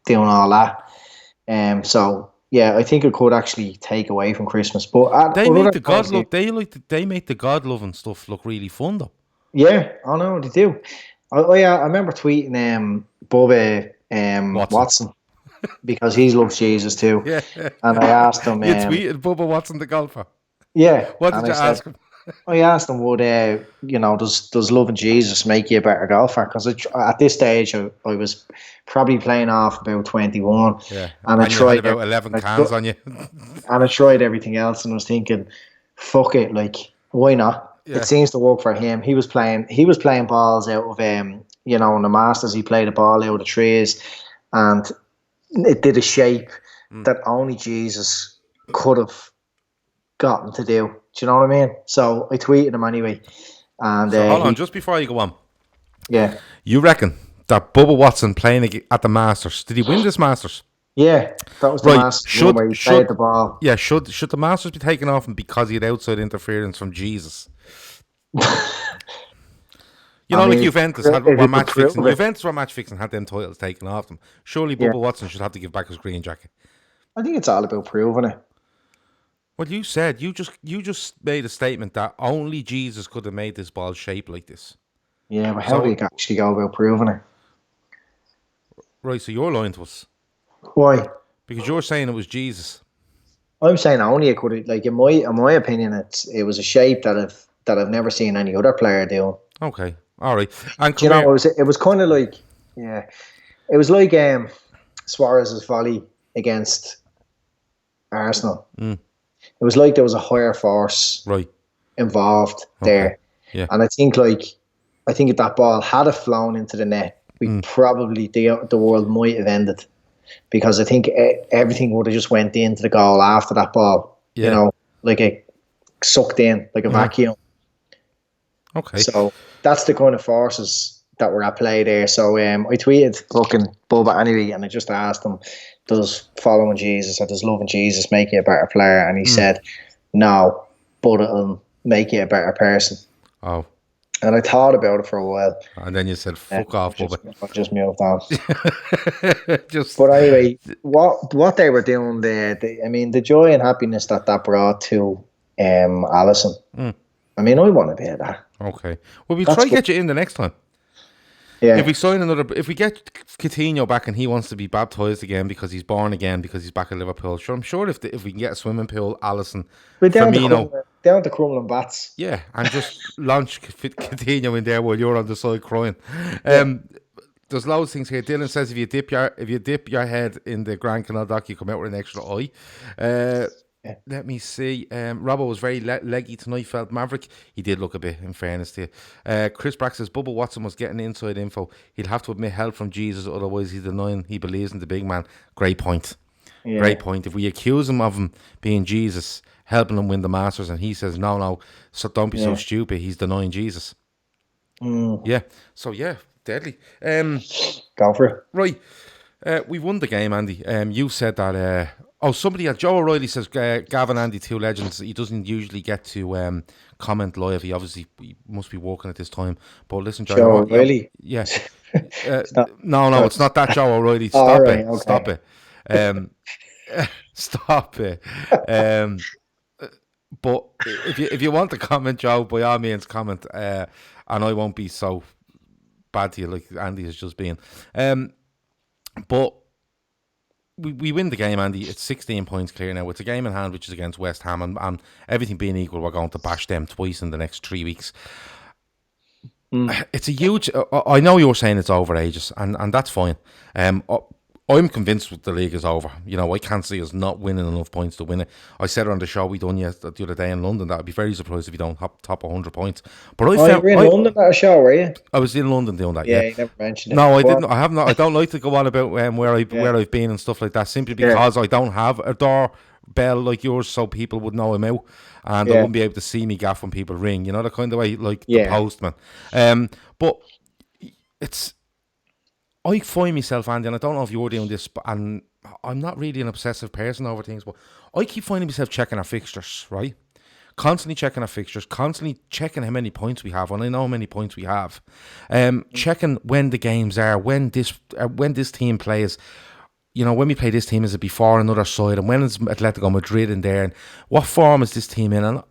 doing all that. So yeah, I think it could actually take away from Christmas. But they make the God look. They make the God loving stuff look really fun though. Yeah, I know they do. I remember tweeting Bubba Watson because he loves Jesus too. Yeah. And I asked him. You tweeted Bubba Watson, the golfer. Yeah. What did you ask him? I asked him, would does loving Jesus make you a better golfer? Because at this stage, I was probably playing off about 21. Yeah. And I tried about 11 cans on you. And I tried everything else, and I was thinking, fuck it, like, why not? Yeah. It seems to work for him. He was playing balls out of in the Masters. He played a ball out of trees, and it did a shape that only Jesus could have gotten to do. Do you know what I mean? So I tweeted him anyway. And so hold on, just before you go on. Yeah. You reckon that Bubba Watson playing at the Masters, did he win this Masters? Yeah, that was the Masters where he played the ball. Yeah, should the Masters be taken off him because he had outside interference from Jesus? Like Juventus had one match fixing. Juventus were match fixing, had them titles taken off them. Surely Bubba Watson should have to give back his green jacket. I think it's all about proving it. Well, you said you just made a statement that only Jesus could have made this ball shaped like this. Yeah, but how do you actually go about proving it? Right, so you're lying to us. Why? Because you're saying it was Jesus. I'm saying only it could. Like in my opinion, it was a shape that I've never seen any other player do. Okay, all right. And it was kind of like it was like Suarez's volley against Arsenal. It was like there was a higher force involved there. Yeah. And I think if that ball had flown into the net, probably the world might have ended, because I think everything would have just went into the goal after that ball. Yeah. Like it sucked in like a vacuum. Okay. So that's the kind of forces that were at play there. So I tweeted fucking Bubba anyway, and I just asked him, does following Jesus or does loving Jesus make you a better player? And he said, no, but it'll make you a better person. Oh. And I thought about it for a while. And then you said, fuck off, Bubba. I just moved on. But anyway, what they were doing there, the joy and happiness that brought to Alisson. I mean, I want a bit of that. Okay. Well, we'll try to get you in the next time. Yeah. If we get Coutinho back and he wants to be baptised again because he's born again because he's back at Liverpool, sure, I'm sure if we can get a swimming pool, Alisson, FIRMINO, down to Crumlin Bats. Yeah, and just launch Coutinho in there while you're on the side crying. There's loads of things here. Dylan says if you dip your head in the Grand Canal Dock, you come out with an extra eye. Let me see. Robbo was very leggy tonight, felt Maverick. He did look a bit, in fairness to you. Chris Brack says Bubba Watson was getting inside info. He'd have to admit help from Jesus, otherwise he's denying he believes in the big man. Great point. Yeah. Great point. If we accuse him of him being Jesus, helping him win the Masters, and he says no, so don't be so stupid, he's denying Jesus. Yeah. So yeah, deadly. Go for it. Right. We won the game, Andy. You said that. Joe O'Reilly says Gavin, Andy, two legends. He doesn't usually get to comment live. He obviously must be working at this time. But listen, Joe O'Reilly. Yeah. No, it's not that Joe O'Reilly. Stop it. Okay. Stop it. Stop it. But if you want to comment, Joe, by all means comment. And I won't be so bad to you like Andy has just been. But we win the game, Andy. It's 16 points clear now. It's a game in hand, which is against West Ham, and everything being equal, we're going to bash them twice in the next 3 weeks. It's a huge. I know you're saying it's over ages, and that's fine. I'm convinced the league is over. You know, I can't see us not winning enough points to win it. I said it on the show we done the other day in London that I'd be very surprised if you don't top 100 points. But you were in London at a show, were you? I was in London doing that. Yeah, you never mentioned it. No, I didn't. I have not. I don't like to go on about where I've been and stuff like that, simply because I don't have a doorbell like yours, so people would know I'm out, and they wouldn't be able to see me gaff when people ring. You know, the kind of way, like the postman. But it's. I find myself, Andy, and I don't know if you're doing this, and I'm not really an obsessive person over things, but I keep finding myself checking our fixtures, right? Constantly checking our fixtures, constantly checking how many points we have, and I know how many points we have. Checking when the games are, when this team plays. You know, when we play this team, is it before another side, and when is Atletico Madrid in there, and what form is this team in? And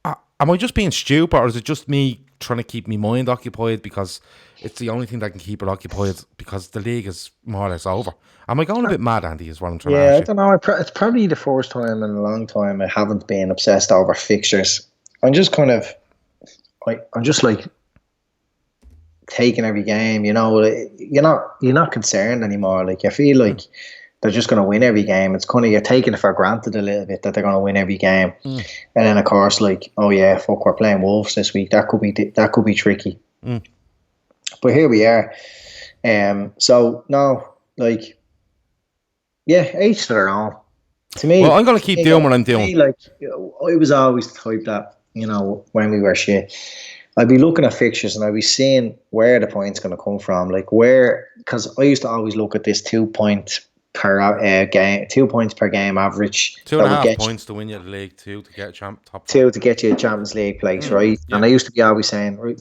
am I just being stupid, or is it just me trying to keep my mind occupied because it's the only thing that can keep it occupied because the league is more or less over? Am I going a bit mad, Andy, is what I'm trying to ask you? I don't know. It's probably the first time in a long time I haven't been obsessed over fixtures. I'm just kind of, I'm just like taking every game, you know. You're not concerned anymore. Like, I feel like they're just going to win every game. It's kind of, you're taking it for granted a little bit that they're going to win every game. And then of course, like, oh yeah, fuck, we're playing Wolves this week. That could be tricky. But here we are. So no, like, yeah, each to their own. To me, well, I'm going to keep doing what I'm doing. Like, I was always the type that, you know, when we were shit, I'd be looking at fixtures and I'd be seeing where the point's going to come from. Like, where, because I used to always look at this 2 point per game, 2 points per game average. 2.5 points to win you the league, 2 to get top 2 to get you a Champions League place, right? Yeah. And I used to be always saying, right,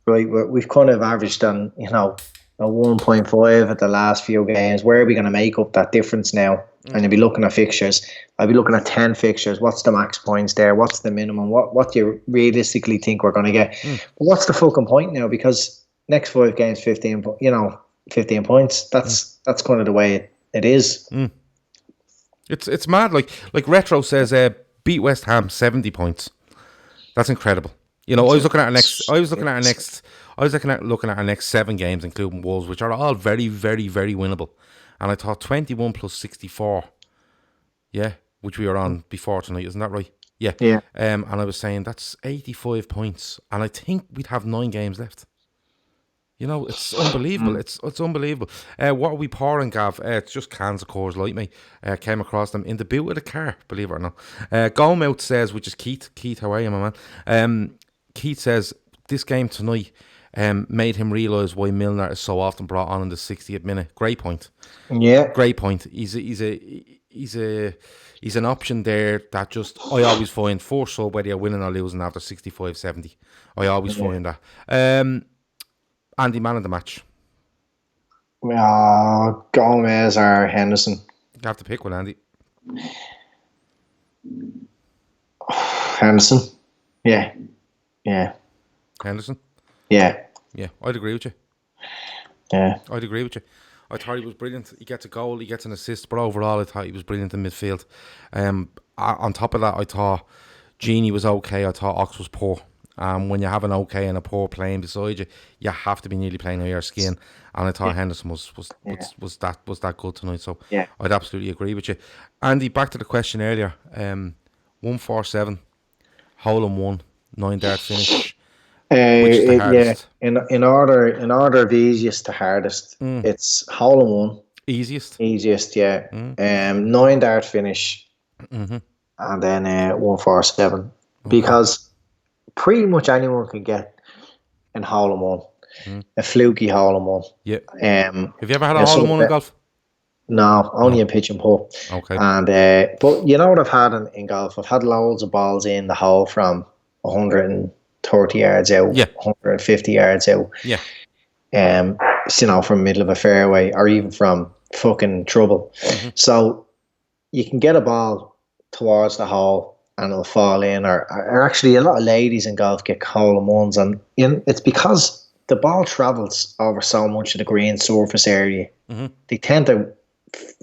we've kind of averaged on, you know, a 1.5 at the last few games. Where are we going to make up that difference now? And you'd be looking at fixtures. I'd be looking at 10 fixtures. What's the max points there? What's the minimum? What do you realistically think we're going to get? But what's the fucking point now? Because next 5 games, 15 points. That's kind of the way it is. It's mad. Like Retro says, beat West Ham 70 points. That's incredible. You know, I was looking at our next 7 games, including Wolves, which are all very, very, very winnable. And I thought 21 plus 64, which we were on before tonight, isn't that right? Yeah. And I was saying that's 85 points, and I think we'd have 9 games left. You know, it's unbelievable. It's unbelievable. What are we pouring, Gav? It's just cans of Coors Light, mate. Came across them in the boot of the car, believe it or not. Gomouth says, which is Keith. Keith, how are you, my man? Keith says, this game tonight made him realise why Milner is so often brought on in the 60th minute. Great point. Yeah. Great point. He's an option there that just, I always find, for sub, whether you're winning or losing after 65, 70. I always find that. Andy, man of the match. Gomez or Henderson. You have to pick one, Andy. Henderson. Yeah. Henderson? Yeah, I'd agree with you. Yeah. I'd agree with you. I thought he was brilliant. He gets a goal, he gets an assist, but overall I thought he was brilliant in midfield. On top of that, I thought Genie was okay. I thought Ox was poor. When you have an okay and a poor playing beside you, you have to be nearly playing on your skin. And I thought Henderson was that good tonight. So I'd absolutely agree with you. Andy, back to the question earlier. 147, hole in one, 9-dart finish. Which is the hardest? In order of easiest to hardest, it's hole in one. Easiest, yeah. 9-dart finish, and then 147, because pretty much anyone can get an hole in one, a fluky hole in one. Yeah. Have you ever had a hole in one in golf? No, only in pitch and putt. Okay. And but you know what I've had in golf? I've had loads of balls in the hole from 130 yards out, 150 yards out. Yeah. You know, from middle of a fairway or even from fucking trouble. So you can get a ball towards the hole and it'll fall in, or actually a lot of ladies in golf get hole in ones, and it's because the ball travels over so much of the green surface area. They tend to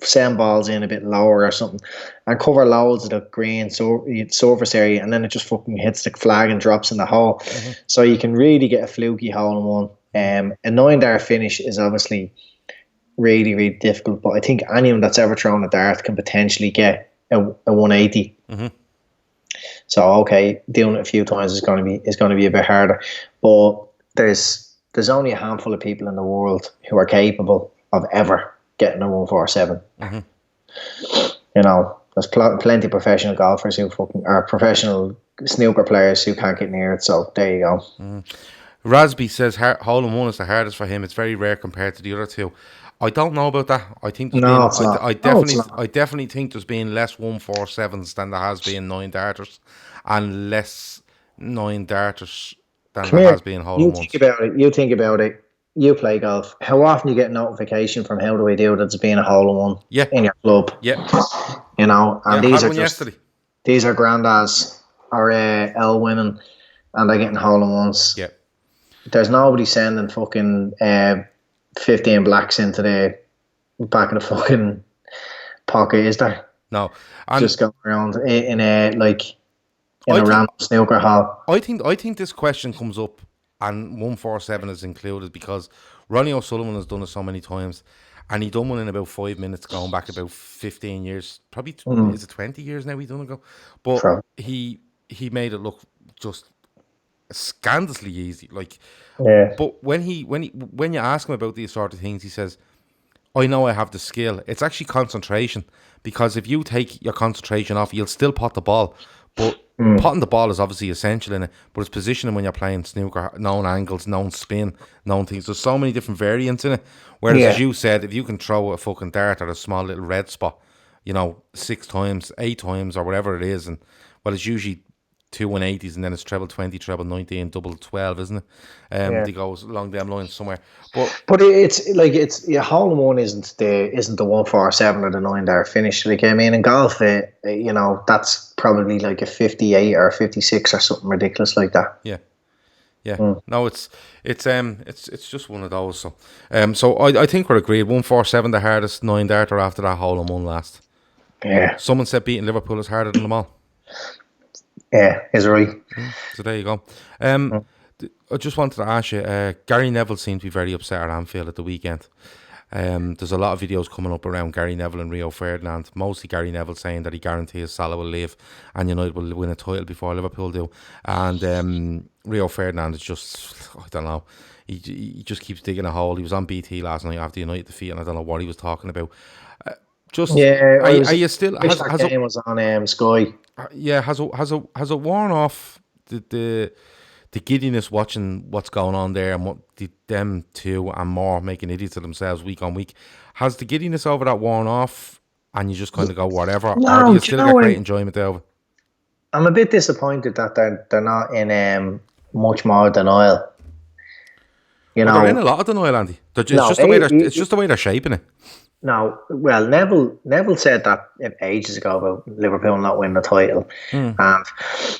send balls in a bit lower or something, and cover loads of the green surface area, and then it just fucking hits the flag and drops in the hole. So you can really get a fluky hole in one. A 9-dart finish is obviously really, really difficult, but I think anyone that's ever thrown a dart can potentially get a 180. So okay, doing it a few times is going to be a bit harder, but there's only a handful of people in the world who are capable of ever getting a 147. You know, there's plenty of professional golfers who are professional snooker players who can't get near it. So there you go. Rasby says hole in one is the hardest for him. It's very rare compared to the other two. I don't know about that. I think I definitely think there's been less 147s than there has been 9-darters, and less 9-darters than there has been hole in ones. You think about it. You play golf. How often you get notification from How Do I Do that's been a hole in one in your club? Yeah. You know, and these are yesterday. These are granddads or L women, and they're getting hole in ones. Yeah. There's nobody sending fucking 15 blacks into the back of the fucking pocket, is there? No. And just going around in a random snooker hall. I think this question comes up, and 147 is included, because Ronnie O'Sullivan has done it so many times, and he done one in about 5 minutes, going back about 15 years, probably is it 20 years now he done ago? But he made it look just scandalously easy, like. Yeah. But when you ask him about these sort of things, he says, "I know I have the skill. It's actually concentration, because if you take your concentration off, you'll still pot the ball, but." Potting the ball is obviously essential in it, but it's positioning when you're playing snooker, known angles, known spin, known things. There's so many different variants in it. Whereas, as you said, if you can throw a fucking dart at a small little red spot, 6 times, 8 times, or whatever it is, and it's usually 2 180s, and then it's treble 20, treble 90, and double 12, isn't it? It goes along them lines somewhere. But it's hole in one isn't the 147 or the 9-dart finish. Like, I mean, in golf, that's probably like a 58 or a 56 or something ridiculous like that. Yeah. No, it's just one of those. So I think we're agreed. 147 the hardest 9-darter after that hole in one last. Yeah. Someone said beating Liverpool is harder than them all. Yeah, is right. So there you go. I just wanted to ask you, Gary Neville seemed to be very upset at Anfield at the weekend. There's a lot of videos coming up around Gary Neville and Rio Ferdinand. Mostly Gary Neville saying that he guarantees Salah will leave and United will win a title before Liverpool do. And Rio Ferdinand is just, I don't know, he just keeps digging a hole. He was on BT last night after United defeat, and I don't know what he was talking about. Are you still? Has game was on Sky. Yeah, has it worn off the giddiness watching what's going on there, and what them two and more making idiots of themselves week on week? Has the giddiness over that worn off, and you just kind of go whatever, or do you still get great enjoyment out of it? I'm a bit disappointed that they're not in much more denial. They're in a lot of denial, Andy. It's just the way they're shaping it. No, well, Neville said that ages ago about Liverpool not winning the title, and I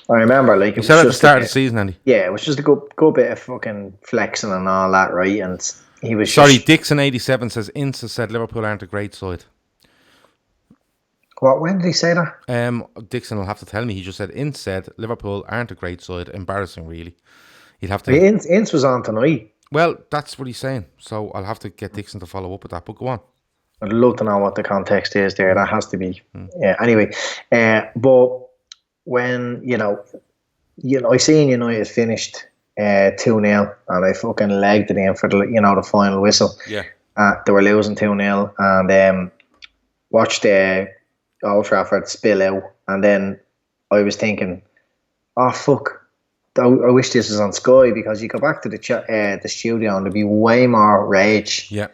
remember he said at the start of the season, Andy. Yeah, it was just a good bit of fucking flexing and all that, right? And he was Dixon 87 says Ince has said Liverpool aren't a great side. What? When did he say that? Dixon will have to tell me. He just said Ince said Liverpool aren't a great side. Embarrassing, really. He'll have to. Ince was on tonight. Well, that's what he's saying. So I'll have to get Dixon to follow up with that. But go on. I'd love to know what the context is there. That has to be. Anyway, but when I seen United finished 2-0, and I fucking legged it in for the final whistle. Yeah. They were losing 2-0, and watched Old Trafford spill out, and then I was thinking, oh fuck, I wish this was on Sky, because you go back to the studio and there'd be way more rage. Yeah.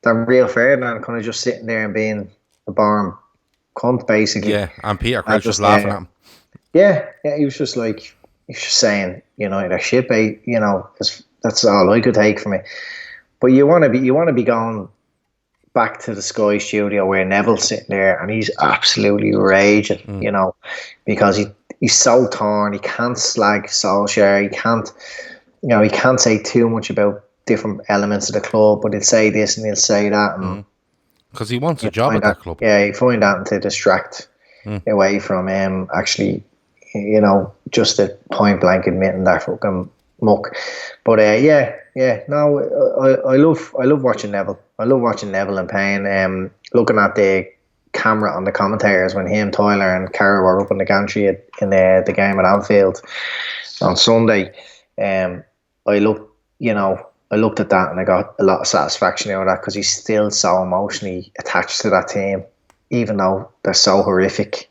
Than Rio Ferdinand kind of just sitting there and being a boring cunt, basically. Yeah, and Peter Crouch just laughing at him. Yeah, he was just saying, they're shit bait, that's all I could take from it. But you want to be going back to the Sky studio where Neville's sitting there and he's absolutely raging, because he's so torn. He can't slag Solskjaer. He can't say too much about different elements of the club, but he'll say this and he'll say that, and Because he wants a job at that club. Yeah, you find that to distract away from actually, just a point blank admitting that fucking muck. But no, I love watching Neville. I love watching Neville and Payne. Looking at the camera on the commentators when him, Tyler, and Carroll were up in the gantry in the game at Anfield on Sunday. I looked at that and I got a lot of satisfaction out of that because he's still so emotionally attached to that team, even though they're so horrific.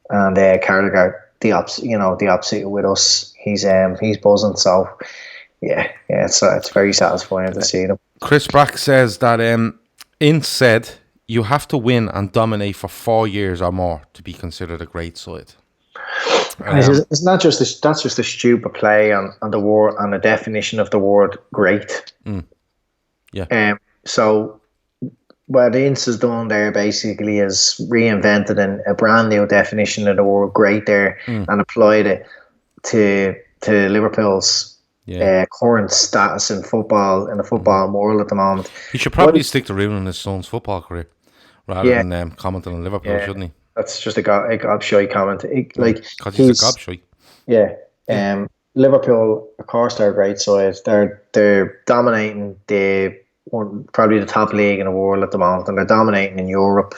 And Carragher, the opposite with us. He's buzzing. So it's very satisfying to see them. Chris Brack says that Ince said you have to win and dominate for 4 years or more to be considered a great side. It's not just that's just a stupid play on the word, on the definition of the word great. Yeah. So what Ince has done there basically is reinvented a brand new definition of the word great there and applied it to Liverpool's current status in football, in the football world at the moment. He should probably stick to ruining his son's football career rather than commenting on Liverpool, shouldn't he? That's just a gobshite comment. Because he's a gobshite. Yeah. Liverpool, of course, they're a great side. They're dominating probably the top league in the world at the moment, and they're dominating in Europe.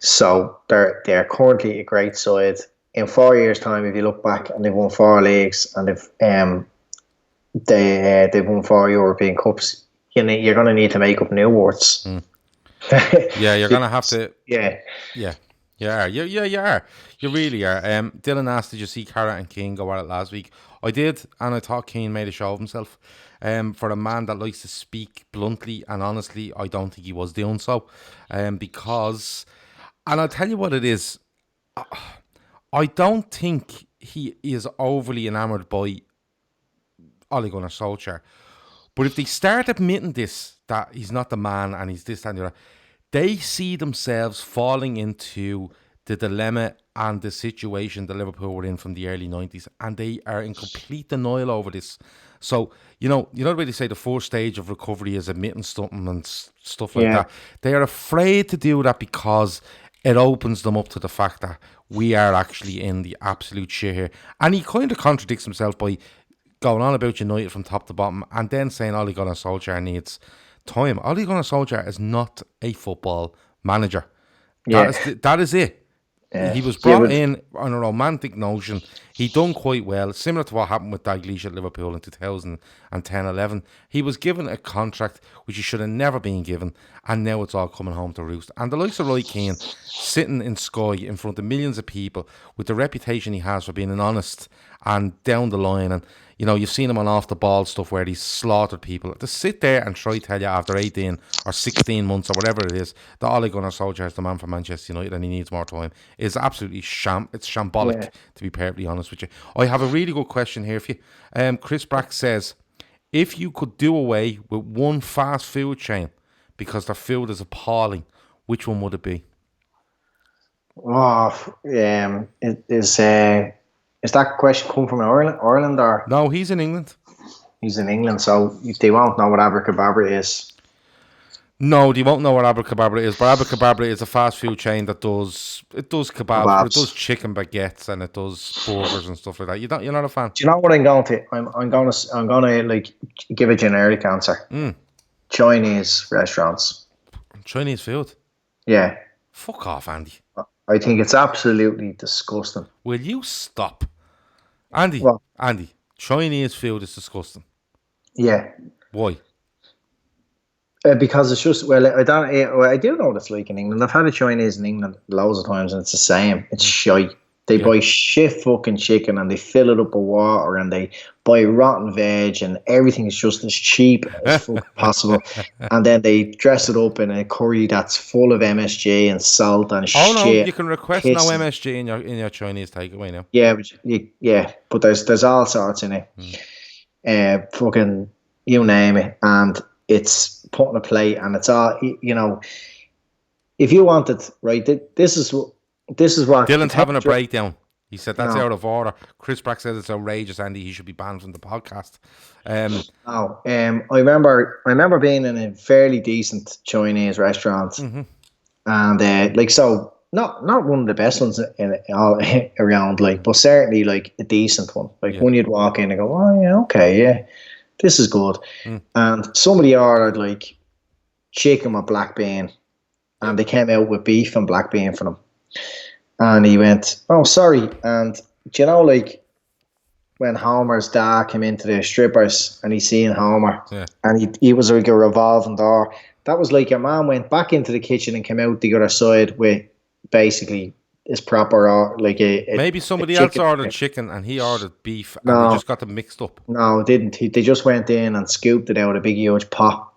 So they're currently a great side. In 4 years' time, if you look back, and they've won 4 leagues, and they've won 4 European Cups, you're going to need to make up new words. Yeah, you're going to have to. Yeah. You are. You really are. Dylan asked, did you see Carragher and Keane go at it last week? I did, and I thought Keane made a show of himself. For a man that likes to speak bluntly and honestly, I don't think he was doing so. Because, and I'll tell you what it is, I don't think he is overly enamoured by Ole Gunnar Solskjaer. But if they start admitting this, that he's not the man and he's this, that, and the other, they see themselves falling into the dilemma and the situation that Liverpool were in from the early 90s, and they are in complete denial over this. So, you know the way they say the first stage of recovery is admitting something and stuff like that. They are afraid to do that because it opens them up to the fact that we are actually in the absolute shit here. And he kind of contradicts himself by going on about United from top to bottom and then saying Ole Gunnar Solskjaer needs time. Ole Gunnar Solskjaer is not a football manager. That is it. He was brought in on a romantic notion. He done quite well, similar to what happened with Dalglish at Liverpool in 2010-11. He was given a contract which he should have never been given, and now it's all coming home to roost. And the likes of Roy Keane, sitting in Sky in front of millions of people with the reputation he has for being an honest and down the line, and you've seen him on off the ball stuff where he's slaughtered people. To sit there and try to tell you after 18 or 16 months or whatever it is that Ole Gunnar Solskjaer is the man for Manchester United and he needs more time is absolutely it's shambolic, to be perfectly honest with you. I have a really good question here for you. Chris Brack says, if you could do away with one fast food chain because their food is appalling, which one would it be? Is that question come from Ireland or? No, he's in England. He's in England, so they won't know what abracadabra is. No, they won't know what abracadabra is. But abracadabra is a fast food chain that does kebabs. But it does chicken baguettes and it does burgers and stuff like that. You're not a fan. Do you know what I'm going to? I'm going to like give a generic answer. Chinese restaurants. Chinese food. Yeah. Fuck off, Andy. I think it's absolutely disgusting. Will you stop? Andy, Chinese food is disgusting. Yeah. Why? Because it's just, I do know what it's like in England. I've had a Chinese in England loads of times and it's the same. It's shite. They buy shit fucking chicken and they fill it up with water and they buy rotten veg and everything is just as cheap as fucking possible. And then they dress it up in a curry that's full of MSG and salt and shit. Oh no, you can request no MSG in your Chinese takeaway now. Yeah, but there's all sorts in it. Fucking you name it, and it's put on a plate and it's all if you wanted, right? This is what Dylan's having a breakdown. He said that's out of order. Chris Brack says it's outrageous, Andy. He should be banned from the podcast. No, I remember being in a fairly decent Chinese restaurant, and like so, not one of the best ones in all around, like, but certainly like a decent one. Like when you'd walk in and go, oh yeah, okay, yeah, this is good. And somebody ordered like chicken with black bean, and they came out with beef and black bean for them. And he went, oh, sorry. And do you know, like, when Homer's dad came into the strippers and he's seeing Homer, and he was like a revolving door. That was like your man went back into the kitchen and came out the other side with basically this proper, like maybe somebody else ordered chicken and he ordered beef, and they just got them mixed up. No, it didn't. They just went in and scooped it out of a big huge pot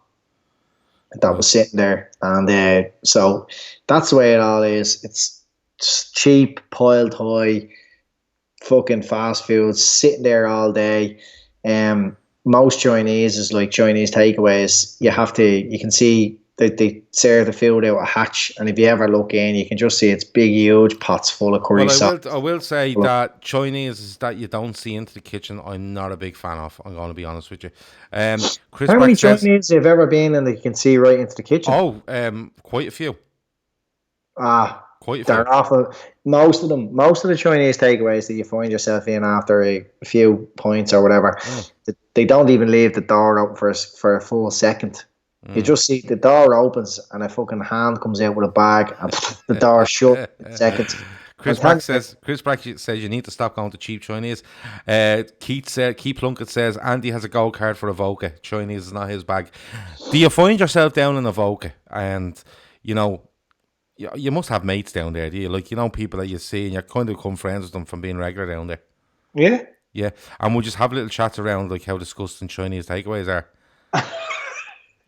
that was sitting there. And so that's the way it all is. It's cheap, piled high, fucking fast food sitting there all day. Most Chinese is like Chinese takeaways. You can see that they serve the food out a hatch, and if you ever look in, you can just see it's big, huge pots full of curry sauce. I will say that Chinese that you don't see into the kitchen, I'm not a big fan of. I'm going to be honest with you. Chris How many Chinese have ever been and you can see right into the kitchen? Oh, quite a few. Quite a few. They're awful. Most of the Chinese takeaways that you find yourself in after a few points or whatever, they don't even leave the door open for a full second. You just see the door opens and a fucking hand comes out with a bag and the door shut in seconds. Chris Brack says you need to stop going to cheap Chinese. Keith Plunkett says Andy has a gold card for Avoca. Chinese is not his bag. Do you find yourself down in Avoca and you must have mates down there, do you? Like, people that you see and you're kind of become friends with them from being regular down there. Yeah. Yeah. And we just have little chats around like how disgusting Chinese takeaways are.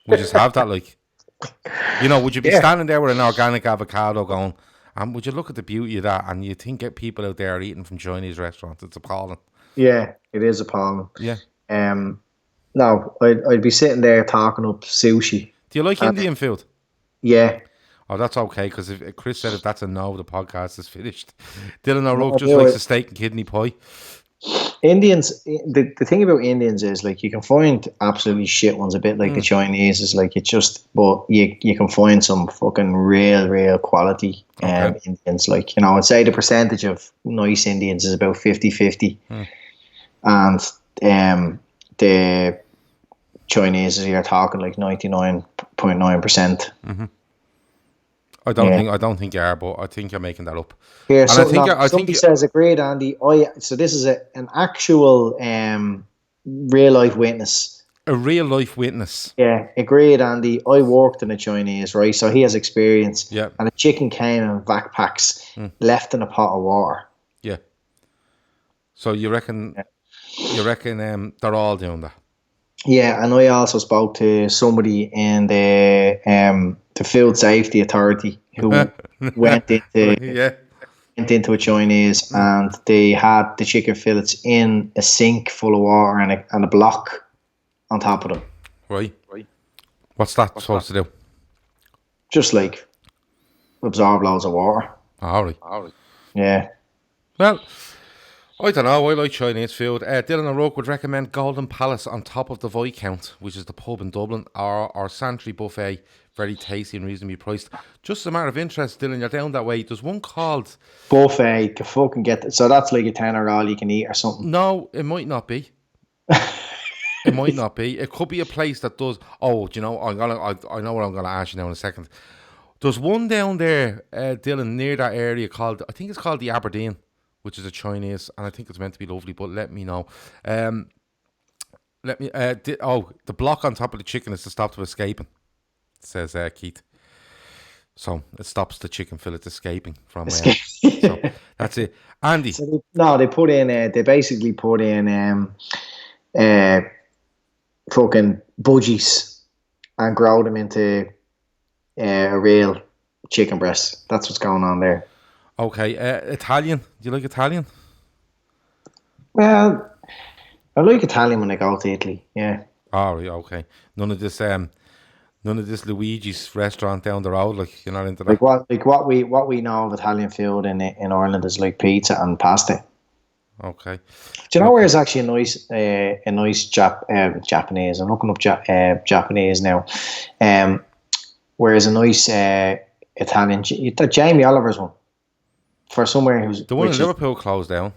We just have that, like, would you be standing there with an organic avocado going, and would you look at the beauty of that and you think people out there are eating from Chinese restaurants? It's appalling. Yeah, it is appalling. Yeah. No, I'd be sitting there talking up sushi. Do you like Indian food? Yeah. Oh, that's okay, because if Chris said if that's a no, the podcast is finished. Dylan O'Rourke just likes a steak and kidney pie. Indians, the thing about Indians is, like, you can find absolutely shit ones, a bit like the Chinese is, like, it's just, but you can find some fucking real quality Indians, like, I'd say the percentage of nice Indians is about 50-50, and the Chinese, you're talking like 99.9%. I don't think you are, but I think you're making that up. Here, somebody says, agreed, Andy. So this is an actual real life witness. A real life witness. Yeah, agreed, Andy. I worked in a Chinese, right? So he has experience. Yeah. And a chicken came in backpacks, left in a pot of water. Yeah. So you reckon? You reckon they're all doing that? Yeah, and I also spoke to somebody in the Food Safety Authority who went into a Chinese, and they had the chicken fillets in a sink full of water and a block on top of them. Right. What's that supposed to do? Just like absorb loads of water. All right. Yeah. Well, I don't know. I like Chinese food. Dylan O'Rourke would recommend Golden Palace on top of the Viscount, which is the pub in Dublin, or Santry Buffet. Very tasty and reasonably priced. Just a matter of interest, Dylan, you're down that way. There's one called Buffet. To fucking get that. So that's like a tenner all you can eat or something. No, it might not be. It might not be. It could be a place that does. Oh, do you know? I know what I'm gonna ask you now in a second. There's one down there, Dylan, near that area called. I think it's called the Aberdeen, which is a Chinese, and I think it's meant to be lovely. But let me know. The block on top of the chicken is to stop them escaping, says Keith. So it stops the chicken fillets escaping from. So that's it, Andy. So they put in. They basically put in fucking budgies and grow them into a real chicken breast. That's what's going on there. Okay, Italian. Do you like Italian? Well, I like Italian when I go to Italy. Yeah. Oh, okay. None of this None of this Luigi's restaurant down the road, like, you're not into that. What we know of Italian food in Ireland is like pizza and pasta. Okay. Do you know where is actually a nice Japanese? I'm looking up Japanese now. Where is a nice Italian? Jamie Oliver's one for somewhere who's the one in Liverpool closed down.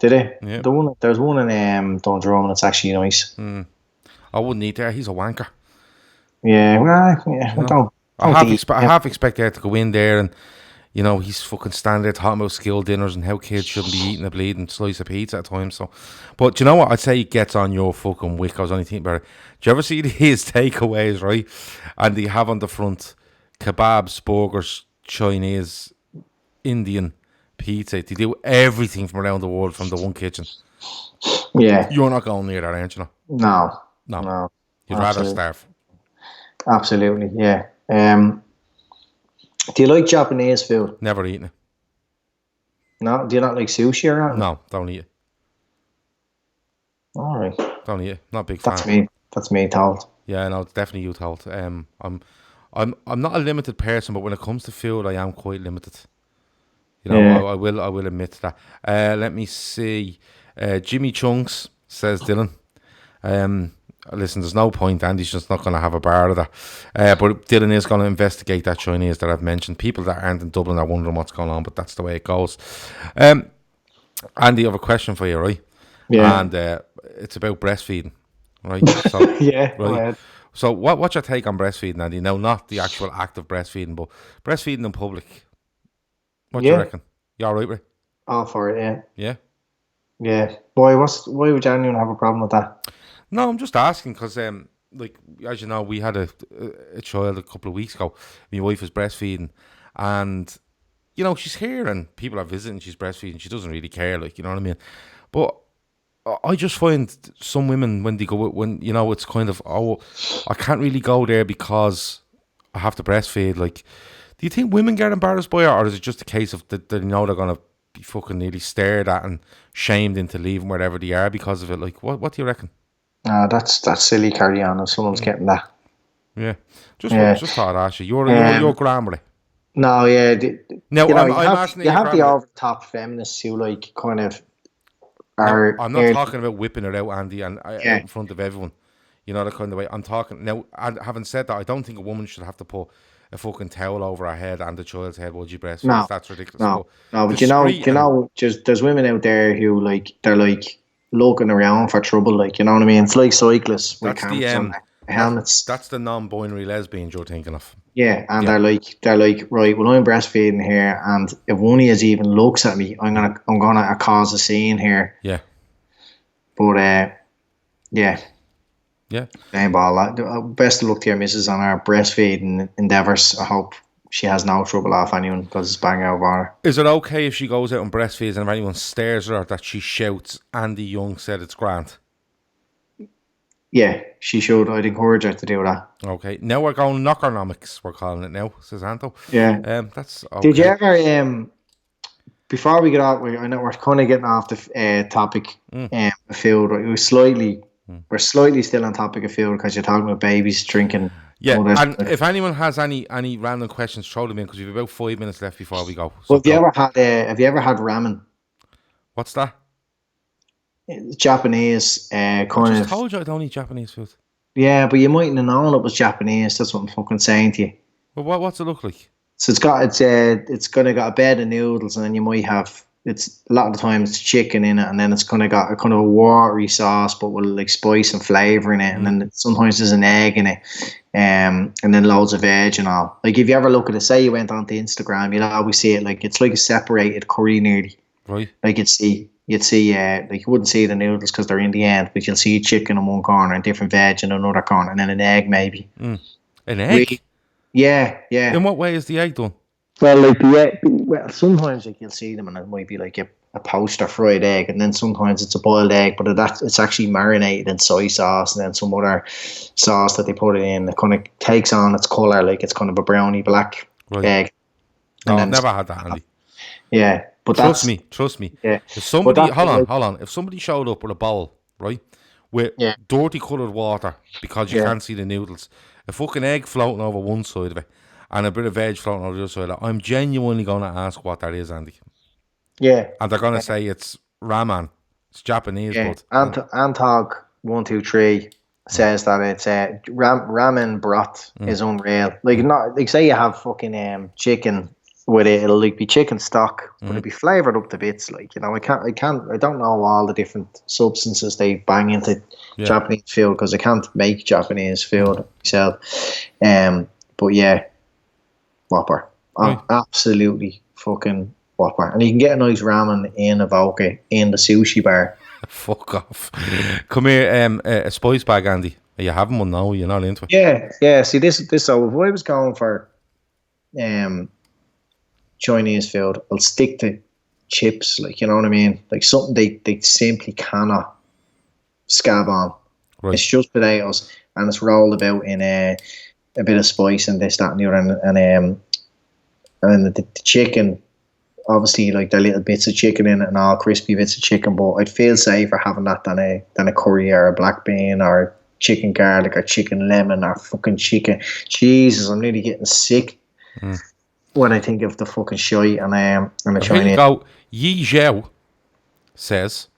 Did it? Yeah. There's one in Dundrum, and it's actually nice. I wouldn't eat there. He's a wanker. Yeah, well, yeah. I half expect there to go in there and, you know, he's fucking standing there talking about skill dinners and how kids shouldn't be eating a bleeding slice of pizza at times. So, but do you know what? I'd say it gets on your fucking wick. I was only thinking about it. Do you ever see his takeaways, right? And they have on the front kebabs, burgers, Chinese, Indian, pizza. They do everything from around the world from the one kitchen. Yeah. You're not going near that, aren't you? No. You'd rather starve. Absolutely, yeah. Do you like Japanese food? Never eaten it. No? Do you not like sushi or anything? No, don't eat it. All right. Don't eat it. Not a big fan. That's me told. Yeah, no, it's definitely you told. I'm not a limited person, but when it comes to food, I am quite limited. You know, yeah. I will admit that. Let me see. Jimmy Chunks says Dylan. Listen, there's no point. Andy's just not going to have a bar of that. But Dylan is going to investigate that Chinese that I've mentioned. People that aren't in Dublin are wondering what's going on, but that's the way it goes. Andy, I have a question for you, right? Yeah. And it's about breastfeeding, right? So, yeah. Right. So what's your take on breastfeeding, Andy? Now, not the actual act of breastfeeding, but breastfeeding in public. What do you reckon? You all right with it? All for it, yeah. Yeah? Yeah. Why would anyone have a problem with that? No, I'm just asking because, like, as you know, we had a child a couple of weeks ago. My wife is breastfeeding, and, you know, she's here and people are visiting, she's breastfeeding, she doesn't really care, like, you know what I mean? But I just find some women, when they go, when, you know, it's kind of, oh, I can't really go there because I have to breastfeed. Like, do you think women get embarrassed by it, or is it just a case of that they know they're going to be fucking nearly stared at and shamed into leaving wherever they are because of it? Like, what do you reckon? That's silly carry on if someone's getting that. Yeah. Just thought I'd ask you. You're grammar. No, yeah. No, you have the over-the-top feminists who, like, kind of are... No, I'm not talking about whipping it out, Andy, and out in front of everyone. You know, the kind of way. I'm talking... Now, and having said that, I don't think a woman should have to put a fucking towel over her head and the child's head while you breastfeed. No. That's ridiculous. No, but you know, just there's women out there who, like, they're, like, looking around for trouble, like, you know what I mean? It's like cyclists with helmets. That's the non-binary lesbians you're thinking of. Yeah, and they're like, right, well, I'm breastfeeding here, and if one of you even looks at me, I'm gonna cause a scene here. Yeah. But yeah. Best of luck to your missus on her breastfeeding endeavours. I hope she has no trouble off anyone because it's bang out of her. Is it okay if she goes out and breastfeeds and if anyone stares at her that she shouts, Andy Young said it's grand? Yeah, she should. I'd encourage her to do that. Okay. Now we're going knockernomics, we're calling it now, says Anto. Yeah. That's okay. Did you ever, before we get off, I know we're kind of getting off the topic of food. We're slightly still on topic of food because you're talking about babies drinking. Yeah, and if anyone has any random questions, throw them in because we have about 5 minutes left before we go. So have you ever had ramen? What's that? It's Japanese kind of. I just told you I don't eat Japanese food. Yeah, but you mightn't have known it was Japanese. That's what I'm fucking saying to you. Well, what's it look like? So it's got a bed of noodles, and then you might have a lot of the time it's chicken in it, and then it's kind of got a kind of a watery sauce, but with like spice and flavour in it, and then sometimes there's an egg in it, and then loads of veg and all. Like if you ever look at it, say you went onto Instagram, you'll always see it like it's like a separated curry nearly. Right. Like you'd see like you wouldn't see the noodles because they're in the end, but you'll see chicken in one corner and different veg in another corner, and then an egg maybe. An egg? Yeah. In what way is the egg done? Well, like sometimes like you'll see them and it might be like a poached fried egg, and then sometimes it's a boiled egg, but it's actually marinated in soy sauce and then some other sauce that they put it in. It kind of takes on its colour, like it's kind of a browny black egg. No, I've never had that, Andy. Yeah, but trust me. Yeah. If somebody hold on. If somebody showed up with a bowl, right, with dirty coloured water because you can't see the noodles, a fucking egg floating over one side of it and a bit of veg floating over the other side of it, I'm genuinely going to ask what that is, Andy. Yeah. And they're going to say it's ramen. It's Japanese, Yeah. but... Antog123 says that it's ramen broth is unreal. Like, not like, say you have fucking chicken with it, it'll like be chicken stock, but it'll be flavored up to bits. Like, you know, I don't know all the different substances they bang into Japanese food because I can't make Japanese food myself. But yeah, whopper, absolutely fucking whopper, and you can get a nice ramen in a vodka in the sushi bar. Fuck off. Come here, a spice bag, Andy. Are you having one now? You're not into it? Yeah. See, this. So if I was going for Chinese food, I'll stick to chips. Like, you know what I mean? Like something they simply cannot scab on. Right. It's just potatoes and it's rolled about in a bit of spice and this, that, and the other, and the chicken. Obviously, like the little bits of chicken in it and all crispy bits of chicken, but I'd feel safer having that than a curry or a black bean or chicken garlic or chicken lemon or fucking chicken. Jesus, I'm nearly getting sick when I think of the fucking shite and the Chinese. Here you go. Yi Zhao says,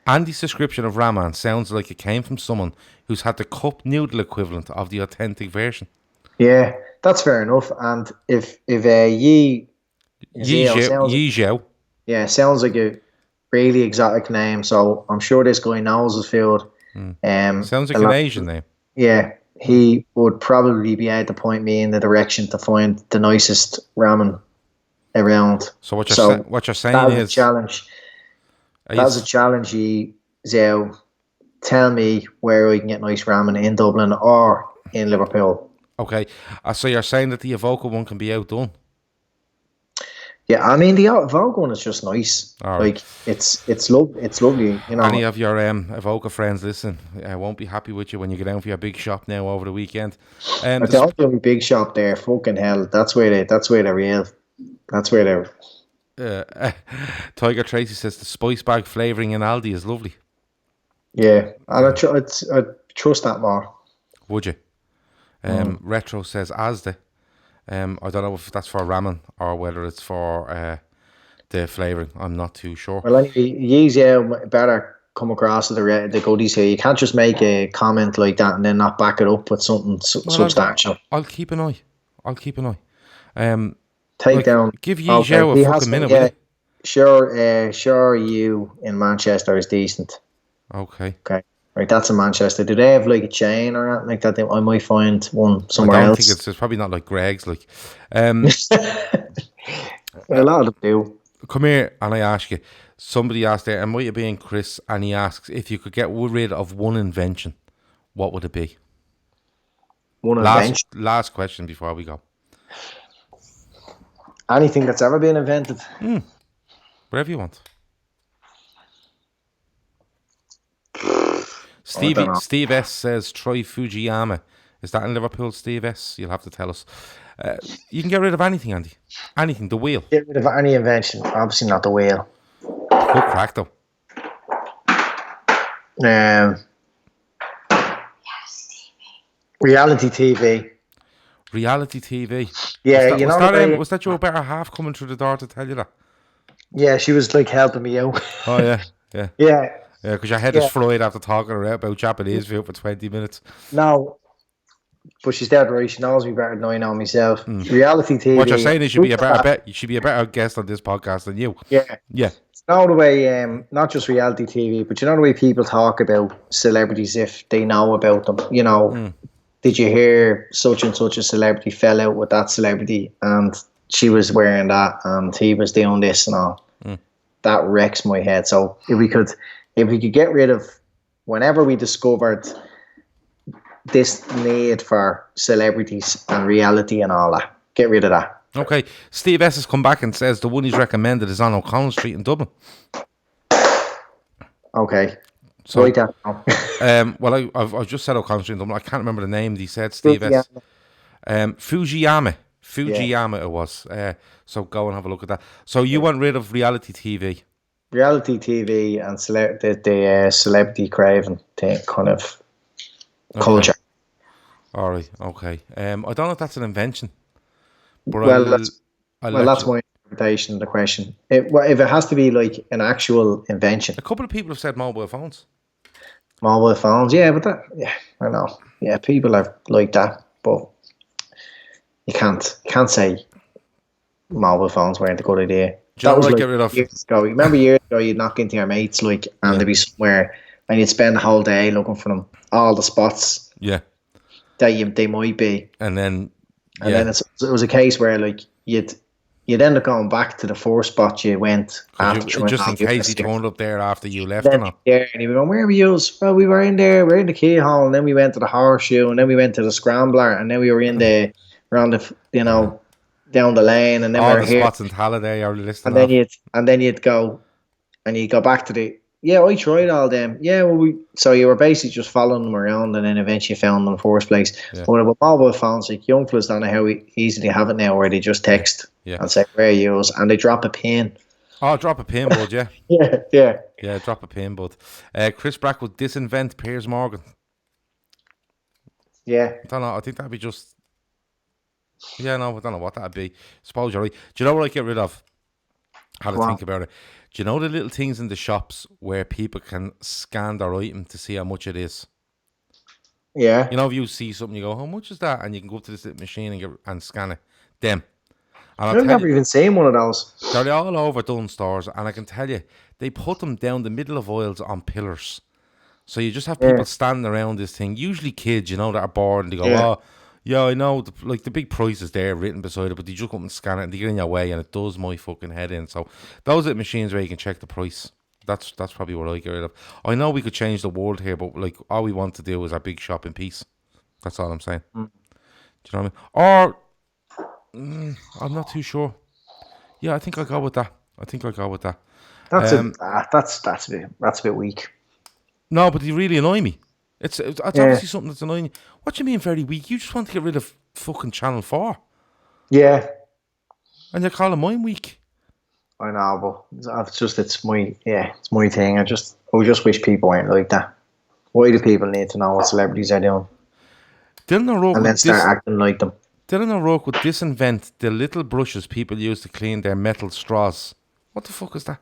Andy's description of ramen sounds like it came from someone who's had the cup noodle equivalent of the authentic version. Yeah, that's fair enough. And if Yi Zhao. Yeah, sounds like a really exotic name. So I'm sure this guy knows his field. Sounds like an Asian name. Yeah, he would probably be able to point me in the direction to find the nicest ramen around. So what you're saying is a challenge. That's a challenge, Zhao. Tell me where I can get nice ramen in Dublin or in Liverpool. Okay, so you're saying that the Evoca one can be outdone? Yeah, I mean the Evoca one is just nice. Right. Like it's lovely. You know, any of your Evoca friends listen, I won't be happy with you when you get down for your big shop now over the weekend. The only big shop there, fucking hell. That's where they're real. That's where they're. Tiger Tracy says the spice bag flavouring in Aldi is lovely. Yeah, and I trust that more. Would you? Retro says Asda. I don't know if that's for ramen or whether it's for the flavouring. I'm not too sure. Well, anyway, better come across the goodies here. You can't just make a comment like that and then not back it up with something substantial. I'll keep an eye. Give Yi Zhao a fucking minute, will you? Sure, you in Manchester is decent. Okay. Right, that's in Manchester. Do they have like a chain or anything like that? I might find one somewhere else. I don't think it's probably not like Greg's. Like, a lot of them do. Come here, and I ask you. Somebody asked there, and might have been Chris, and he asks if you could get rid of one invention, what would it be? Invention. Last question before we go. Anything that's ever been invented. Whatever you want. Steve S says try Fujiyama. Is that in Liverpool, Steve S? You'll have to tell us. You can get rid of anything, Andy. Anything. The wheel. Get rid of any invention. Obviously not the wheel. Good crack though. Reality TV. Reality TV. Yeah, was that your better half coming through the door to tell you that? Yeah, she was like helping me out. Oh yeah. Yeah. Yeah, because your head is fried after talking about Japanese food for 20 minutes. No, but she's dead right. She knows me better than I know myself. Reality TV. What you're saying is you should be a better guest on this podcast than you. Yeah. Yeah. You know the way, not just reality TV, but you know the way people talk about celebrities if they know about them. You know, did you hear such and such a celebrity fell out with that celebrity and she was wearing that and he was doing this and all. That wrecks my head. So if we could get rid of, whenever we discovered this need for celebrities and reality and all that, get rid of that. Okay. Steve S has come back and says the one he's recommended is on O'Connell Street in Dublin. Okay. So, well, I've just said O'Connell Street in Dublin. I can't remember the name that he said, Steve S. Fujiyama it was. So go and have a look at that. So you want rid of reality TV? Reality TV and the celebrity craving kind of culture. All right, okay. I don't know if that's an invention, but Well, I'll let that's you. my interpretation of the question. If it has to be like an actual invention, A couple of people have said mobile phones. mobile phones, yeah, but yeah, I know, yeah, people are like that, but you can't say mobile phones weren't a good idea. Do you That know what was I like get rid of? years ago. Remember years ago, you'd knock into your mates like, and Yeah, they'd be somewhere, and you'd spend the whole day looking for them, all the spots yeah, that they might be. and then And yeah, then it was a case where like you'd end up going back to the first spot you went because after you trying just all in the case other he stuff. turned up there after you left Then and all. there and you were going, where were you? Well, we were in there, we are in the keyhole, and then we went to the horseshoe, and then we went to the scrambler, and then we were in the around the Yeah, down the lane, and then we all were the here, spots in Halliday are listed and then off. you'd go and you go back to the yeah, I tried all them. Yeah, well, so you were basically just following them around, and then eventually found them in the first place. Yeah, But with mobile phones, like young fellas don't know how easy they have it now, where they just yeah, text yeah. and say where are you, and they drop a pin. Oh, drop a pin, bud. Yeah, Yeah, yeah, yeah, drop a pin, bud. Chris Brack would disinvent Piers Morgan. yeah. I don't know. I think that'd be just. Yeah, no, I don't know what that'd be. Suppose you're right. Do you know what I get rid of? How to Well, think about it. Do you know the little things in the shops where people can scan their item to see how much it is? yeah. You know, if you see something, you go, "How much is that?" And you can go up to this little machine and scan it. Them, and I'll I've tell you, never even seen one of those. they're all over Dunnes stores, and I can tell you, they put them down the middle of aisles on pillars. So you just have Yeah, people standing around this thing, usually kids, that are bored, and they go, yeah. "Oh, yeah, I know, the big price is there written beside it, but they just come and scan it, and they get in your way, and it does my fucking head in." So those are the machines where you can check the price. That's probably what I get rid of. I know we could change the world here, but like all we want to do is our big shopping piece. That's all I'm saying. Mm. Do you know what I mean? Or I'm not too sure. Yeah, I think I'll go with that. I think I'll go with that. That's a bit weak. No, but they really annoy me. It's Yeah, obviously something that's annoying you. What do you mean very weak? You just want to get rid of fucking Channel 4. yeah. And you're calling mine weak. I know, but it's my thing. I just wish people weren't like that. Why do people need to know what celebrities are doing Dylan O'Rourke and then would start acting like them? disinvent the little brushes people use to clean their metal straws. What the fuck is that?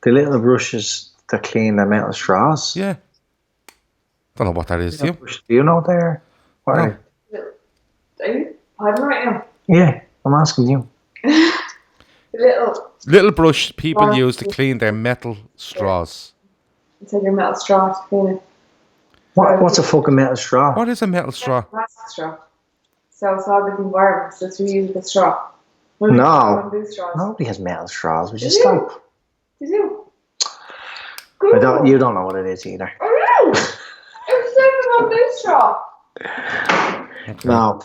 The little brushes to clean the metal straws. Yeah. Don't know what that is, do you? Do you know what they are? What No. are I'm right now. they? Yeah, I'm asking you. Little brush people use to clean their metal straws. It's like your metal straw to clean it. What's a fucking metal straw? What is a metal straw? Plastic straw. So it's all the environment, so it's reusable straw. No. Bamboo straws. Nobody has metal straws. Would you They do. stop? They do. You don't know what it is either. I know. It's like a bamboo straw. Okay. No.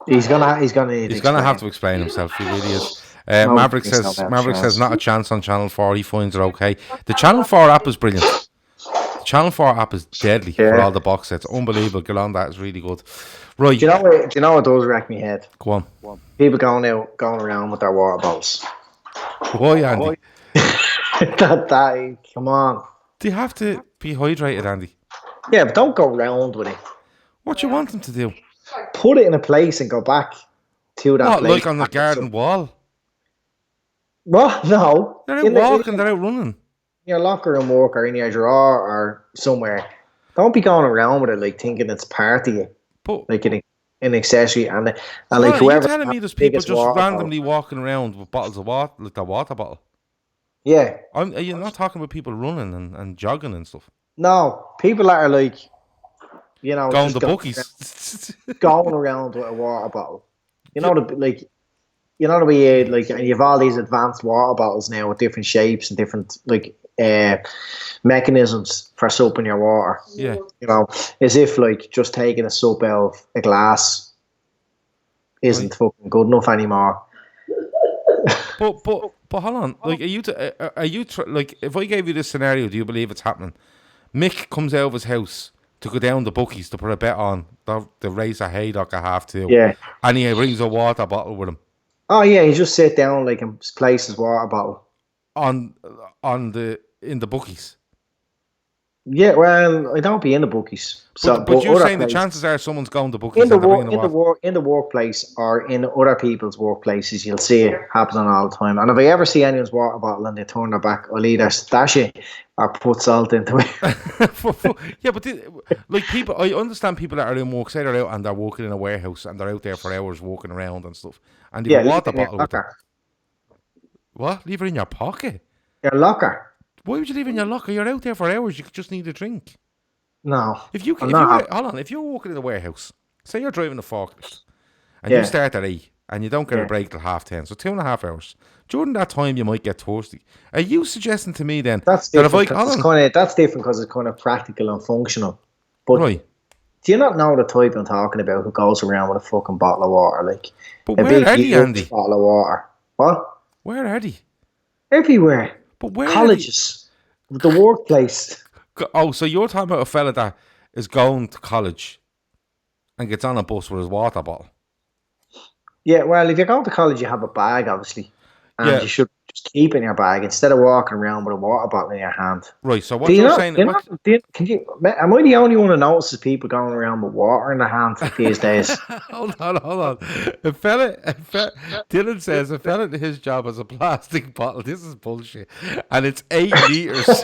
He's gonna need He's to going to have explain. to explain himself. He really is. No, Maverick it's says not metal straws. not a chance on Channel 4. He finds it okay. The Channel 4 app is brilliant. The Channel 4 app is deadly for Yeah. all the box sets. Unbelievable. Get on that. It's really good. Right. Do you know what does wreck me head? Go on. People going around with their water bottles. Why, Andy? Come on. Do you have to be hydrated, Andy? Yeah, but don't go round with it. What do you want them to do? Put it in a place and go back to that What, place. like on the garden wall? What? No. They're out walking. They're out running. Your locker room work or in your drawer or somewhere. Don't be going around with it like thinking it's part of you, But like an accessory. And like are you whoever. telling me there's the people biggest just water randomly walking around with bottles of water, like the water bottle? bottle. Yeah. Are you not talking about people running and jogging and stuff? No, people that are like, Going just to bookies. going around with a water bottle. The way like, and you have all these advanced water bottles now with different shapes and different mechanisms for soaping your water. Yeah. As if like just taking a soap out of a glass isn't fucking good enough anymore. But hold on. Like, like, if I gave you this scenario, do you believe it's happening? Mick comes out of his house to go down the bookies to put a bet on the race of Haydock at 2:30. Yeah. And he brings a water bottle with him Oh yeah, he just sit down like and place his water bottle. in the bookies. Yeah, well, I don't be in the bookies. So, But you're other saying the places, chances are someone's going to bookies and they're bringing the water. in the workplace or in other people's workplaces, you'll see it happening all the time. And if I ever see anyone's water bottle and they turn their back, I'll either stash it or put salt into it. Yeah, but like people, I understand people that are in work, say they're out and they're working in a warehouse and they're out there for hours walking around and stuff, and they've Yeah, a leave water it in your bottle with them. locker. What? Leave it in your pocket? Your locker? Why would you leave it in your locker? You're out there for hours. You just need a drink. No, If you I'm if not. you're hold on, if you're working in a warehouse, say you're driving a forklift, and Yeah. you start at 8 and you don't get Yeah. a break till 10:30, so 2.5 hours. During that time, you might get thirsty. Are you suggesting to me then That's that if I different that's different because it's kind of practical and functional. But right? do you not know the type I'm talking about who goes around with a fucking bottle of water, like But a where big are they, huge Andy? bottle of water? What? Where are they? Everywhere. But where Colleges, the workplace. Oh, so you're talking about a fella that is going to college and gets on a bus with his water bottle. Yeah, well, if you're going to college, you have a bag, obviously, and Yeah. you should just keep it in your bag instead of walking around with a water bottle in your hand. Right, so what Do you you're not- saying... do you what- not- do you- can you? Am I the only one who notices people going around with water in their hand these days? hold on. A fella, Dylan says a fella in his job has a plastic bottle. This is bullshit. And it's 8 litres.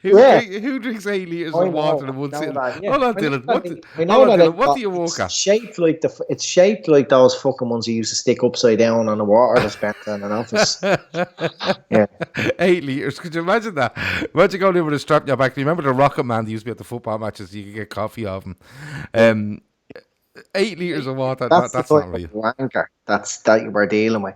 Who drinks 8 litres I of water know, in one I know sitting? that, yeah. Hold on, I know Dylan. that, I know that What do you walk it's at? shaped like it's shaped like those fucking ones you used to stick upside down on a water dispenser in an office. Yeah. 8 litres. Could you imagine that? Imagine going in with a strap in your back. Do you remember the Rocket Man that used to be at the football matches? You could get coffee off him. 8 litres of water. That's not real. Wanker. That you were dealing with.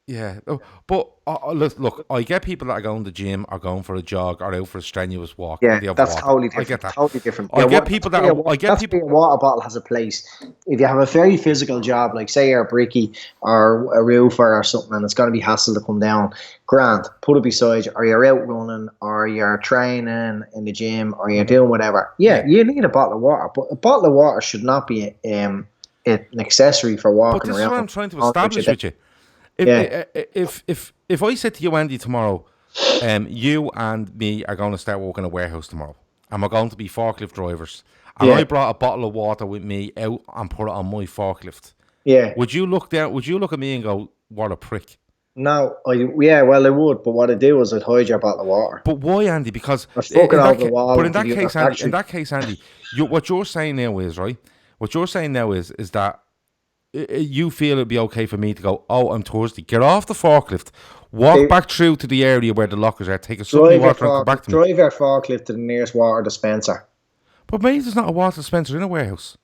Yeah, but look, I get people that are going to the gym, or going for a jog, or out for a strenuous walk. Yeah, and they have that's water. totally I different. get that. Totally different. I get people that a water bottle has a place. If you have a very physical job, like say you're a brickie or a roofer or something, and it's going to be hassle to come down, grand, put it beside you, or you're out running, or you're training in the gym, or you're doing whatever. Yeah, you need a bottle of water, but a bottle of water should not be an accessory for walking But this around. is what I'm trying to establish with you. If I said to you, Andy, tomorrow, you and me are going to start working in a warehouse tomorrow, and we're going to be forklift drivers, and I brought a bottle of water with me out and put it on my forklift, would you look at me and go, "What a prick"? No, well, I would, but what I do is I'd hide your bottle of water. But why, Andy? Because in that case, Andy, what you're saying now is right. What you're saying now is that you feel it'd be okay for me to go, oh, I'm thirsty. Get off the forklift, walk back through to the area where the lockers are, take a supply water and come back to me. Drive your forklift to the nearest water dispenser. But maybe there's not a water dispenser in a warehouse.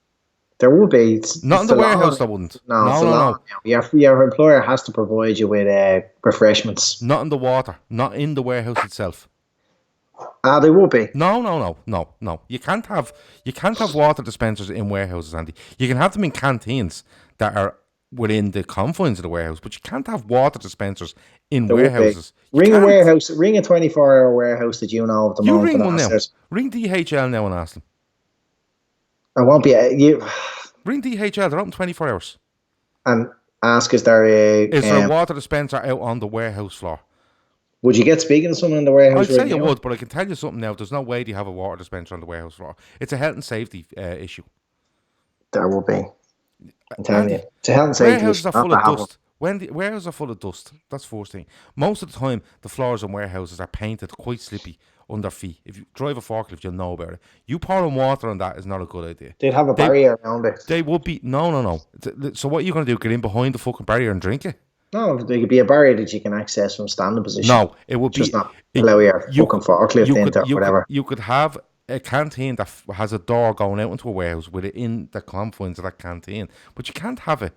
There will be. Not in the warehouse, there wouldn't. No. Your employer has to provide you with refreshments. Not in the water. Not in the warehouse itself. There will be. No. You can't have water dispensers in warehouses, Andy. You can have them in canteens that are within the confines of the warehouse, but you can't have water dispensers in warehouses. Ring a 24-hour warehouse that you know of the moment. You ring one now. Ring DHL now and ask them. I won't be. Ring DHL. They're open 24 hours. And ask, is there a water dispenser out on the warehouse floor? Would you get speaking to someone in the warehouse? I'd say you would, but I can tell you something now. There's no way you have a water dispenser on the warehouse floor. It's a health and safety issue. There will be. I'm telling you. It's a health and safety warehouses issue. are full of dust. Warehouses are full of dust. That's the first thing. Most of the time, the floors in warehouses are painted quite slippy under feet. If you drive a forklift, you'll know about it. You pouring water on that is not a good idea. They'd have a barrier around it. They would be. No. So what are you going to do? Get in behind the fucking barrier and drink it? No, there could be a barrier that you can access from standing position. No, it would just be. not allow your fucking forklift into whatever. You could have a canteen that has a door going out into a warehouse with it in the confines of that canteen, but you can't have it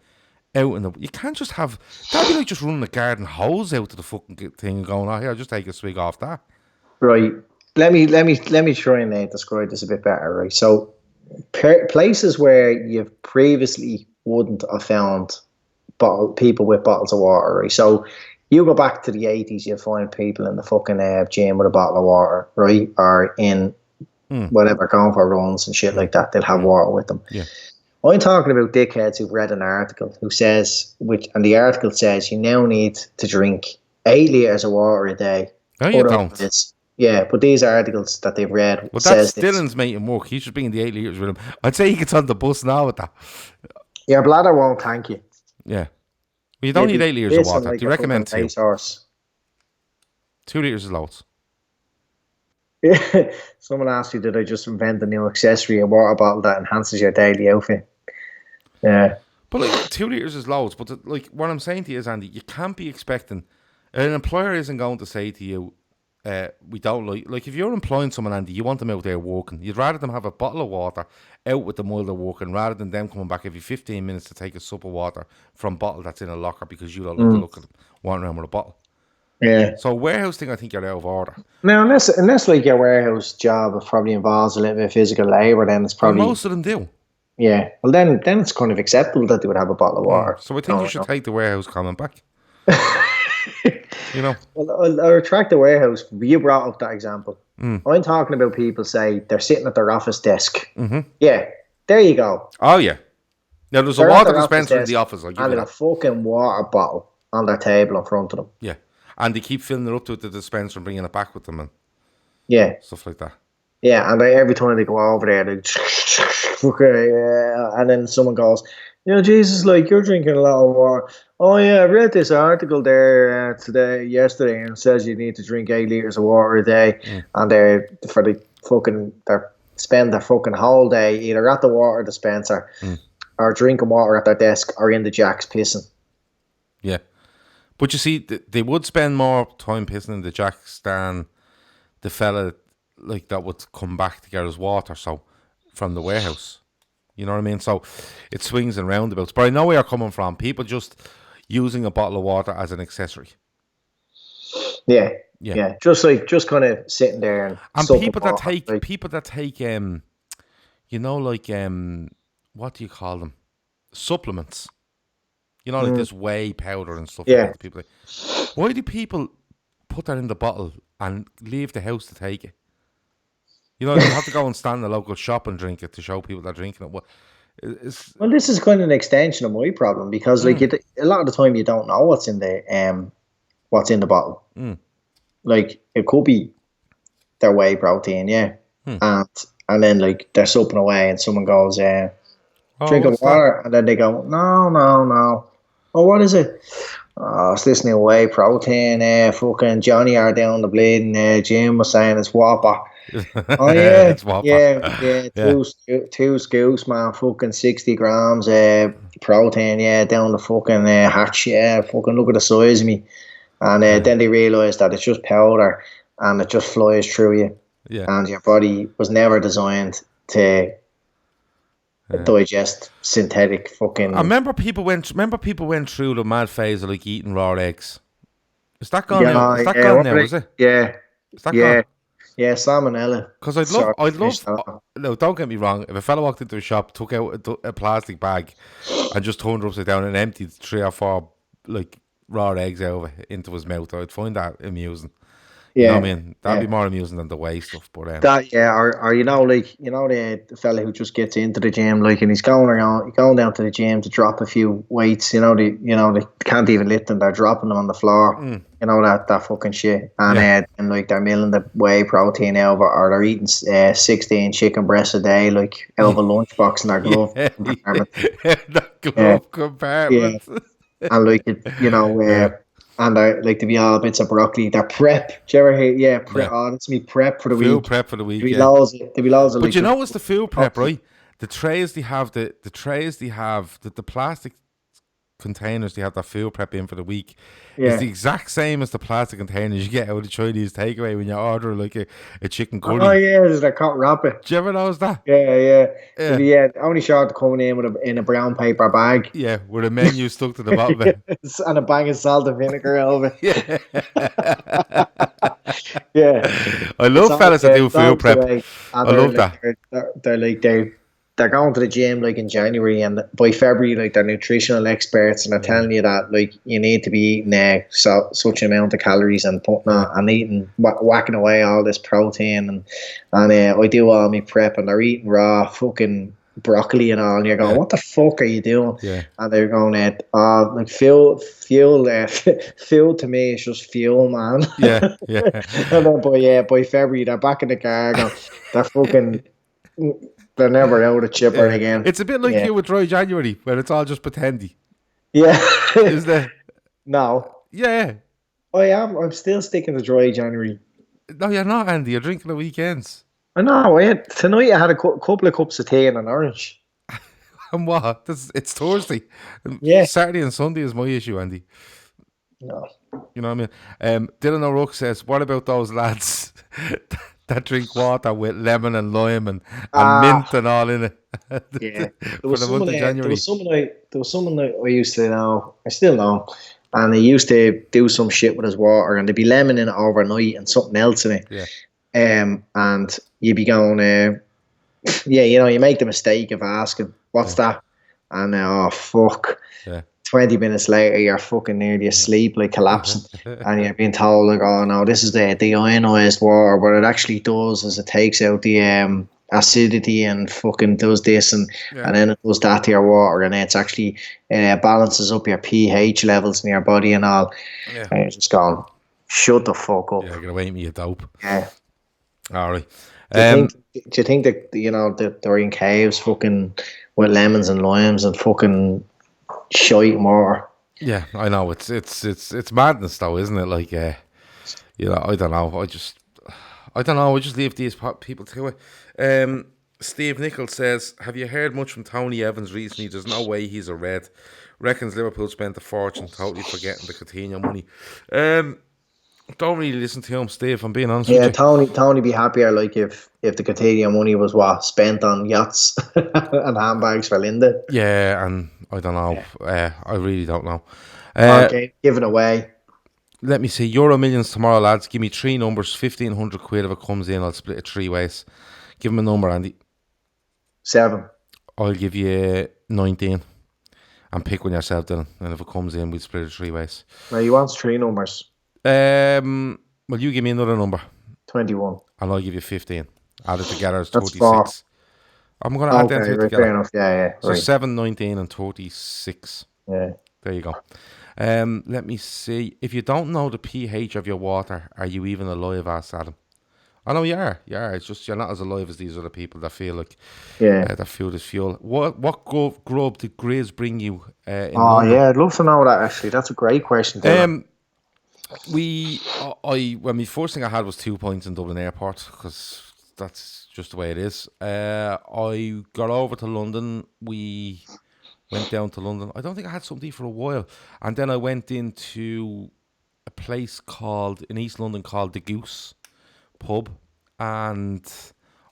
out in the. You can't just have. That'd be like just running a garden hose out to the fucking thing and going, "Oh, here, I'll just take a swig off that." Right. Let me try and describe this a bit better. Right. So, places where you previously wouldn't have found people with bottles of water, right? So you go back to the 80s, you'll find people in the fucking gym with a bottle of water, right? Or in whatever, going for runs and shit like that, they'll have water with them. Yeah. I'm talking about dickheads who've read an article who says, and the article says you now need to drink 8 litres of water a day No, you don't. Otherwise, yeah, but these articles that they've read Well, says that's Dylan's making work. He should bring the 8 litres with him. I'd say he gets on the bus now with that. your bladder won't thank you. Yeah. Well, you don't need 8 litres of water. Like Do you recommend 2? Racehorse. 2 litres is loads. Someone asked you, did I just invent a new accessory, a water bottle that enhances your daily outfit? Yeah. But like 2 litres is loads. But like what I'm saying to you is, Andy, you can't be expecting an employer isn't going to say to you, we don't like if you're employing someone, Andy, you want them out there walking. You'd rather them have a bottle of water out with them while they're walking, rather than them coming back every 15 minutes to take a sup of water from a bottle that's in a locker because you don't like to look at them walking around with a bottle. Yeah. So warehouse thing, I think you're out of order. Now, unless like your warehouse job probably involves a little bit of physical labour, then it's probably most of them do. Yeah. Well, then it's kind of acceptable that they would have a bottle of water. So I think you should take the warehouse comment back. You know. Well, I'll retract the warehouse. You brought up that example. I'm talking about people say they're sitting at their office desk. Yeah. There you go. Oh yeah. Now there's a water dispenser in the office. And a fucking water bottle on their table in front of them. Yeah. And they keep filling it up to the dispenser and bringing it back with them and stuff like that. Yeah, and every time they go over there, they and then someone goes, Jesus, like, you're drinking a lot of water. Oh yeah, I read this article there yesterday, and it says you need to drink 8 litres of water a day, and they spend their fucking whole day either at the water dispenser or drinking water at their desk or in the jacks pissing. Yeah. But you see, they would spend more time pissing in the jacks than the fella like that would come back to get his water from the warehouse. You know what I mean? So it swings and roundabouts. But I know where you're coming from. People just using a bottle of water as an accessory. Yeah. Just kind of sitting there and people that take what do you call them? Supplements. Like this whey powder and stuff like that. People why do people put that in the bottle and leave the house to take it? You have to go and stand in the local shop and drink it to show people they're drinking it. Well, this is kind of an extension of my problem because, like, a lot of the time you don't know what's in the bottle. Like, it could be their whey protein, and then like they're sopping away, and someone goes, "Drink of water," and then they go, "No. Oh, what is it? Oh, it's this new whey protein. Fucking Johnny are down the bleeding gym was saying it's Whopper." Oh yeah, it's Whopper. Yeah. Two scoops, man. Fucking 60 grams protein. Yeah, down the fucking hatch. Yeah, fucking look at the size of me. And then they realise that it's just powder and it just flies through you. Yeah, and your body was never designed to digest synthetic fucking. I remember people went through the mad phase of like eating raw eggs. Is that gone now? Is that gone now? Is it? Yeah. Is that gone? Yeah, salmonella. Because I'd love. No, don't get me wrong. If a fella walked into a shop, took out a plastic bag, and just turned it upside down and emptied 3 or 4 like raw eggs out of it into his mouth, I'd find that amusing. You know what I mean? That'd be more amusing than the whey stuff. But or the fella who just gets into the gym, like, and he's going down to the gym to drop a few weights. They can't even lift them; they're dropping them on the floor. That fucking shit. And like they're milling the whey protein out of it, or they're eating 16 chicken breasts a day, like out of a lunchbox in their glove compartment. That glove compartment. Yeah. And like and they're like to be all bits of broccoli. They're prep. Do you ever hear? Yeah, prep. Yeah. Oh, that's me prep for the week. Food prep for the week. There'll be loads of. But like, what's the food prep, right? The trays they have, the plastic containers they have that food prep in for the week. It's the exact same as the plastic containers you get out of the Chinese takeaway when you order like a chicken curry. Oh yeah, there's that cut wrapper. Do you ever notice that? Yeah. Only short coming in a brown paper bag. Yeah, with a menu stuck to the bottom of it. And a bag of salt and vinegar over. Yeah. Yeah. I love fellas that do food prep. I love that. They're going to the gym like in January, and by February, like, they're nutritional experts, and they're telling you that like you need to be eating such an amount of calories and putting on and eating whacking away all this protein and I do all my prep, and they're eating raw fucking broccoli and all, and you're going, what the fuck are you doing? Yeah. And they're going, like fuel, fuel to me is just fuel, man. Yeah. And then by February they're back in the car, going, they're fucking, they're never out of chipper again. It's a bit like you with Dry January, where it's all just pretendy. Yeah. Is there? No. Yeah. I am. I'm still sticking to Dry January. No, you're not, Andy. You're drinking the weekends. I know. Tonight I had a couple of cups of tea and an orange. And what? It's Thursday. Yeah. Saturday and Sunday is my issue, Andy. No. You know what I mean? Dylan O'Rourke says, what about those lads that drink water with lemon and lime and mint and all in it? Yeah. There For was the month of January. someone I used to know, I still know, and he used to do some shit with his water, and there'd be lemon in it overnight and something else in it. Yeah. And you'd be going, you make the mistake of asking, what's that? And oh fuck. Yeah. 20 minutes later, you're fucking nearly asleep, like collapsing, and you're being told, like, oh no, this is the ionized water. What it actually does is it takes out the acidity and fucking does this, and then it does that to your water, and it's actually balances up your pH levels in your body and all. Yeah. And you're just going, shut the fuck up. Yeah, you're going to wait me a dope. Yeah. All right. Do you think that, that they're in caves fucking with lemons and limes and fucking shite water? Yeah, I know. It's madness though, isn't it? Like, I don't know. I don't know. I just leave these people to it. Steve Nichols says, have you heard much from Tony Evans recently? There's no way he's a red. Reckons Liverpool spent a fortune totally forgetting the Coutinho money. Don't really listen to him, Steve, I'm being honest with you. Tony be happier like if the Coutinho money was spent on yachts and handbags for Linda. Yeah, and I don't know. I really don't know. Okay, given away. Let me see. Euro Millions tomorrow, lads. Give me 3 numbers, 1,500 quid if it comes in. I'll split it 3 ways. Give him a number, Andy. 7. I'll give you 19. And pick one yourself, Dylan. And if it comes in, we'll split it 3 ways. No, he wants 3 numbers. Well, you give me another number. 21. And I'll give you 15. Add it together as That's 36. 4. I'm going to add them to it together. Fair enough. Yeah. So right. 7, 19 and 36. Yeah. There you go. Let me see. If you don't know the pH of your water, are you even alive? Asked Adam. I know you are. It's just you're not as alive as these other people that feel like that food is fuel. What grub did Grays bring you in London? Yeah, I'd love to know that actually. That's a great question. When the first thing I had was 2 points in Dublin Airport because that's just the way it is. I got over to London. We went down to London. I don't think I had something for a while, and then I went into a place in East London called the Goose Pub, and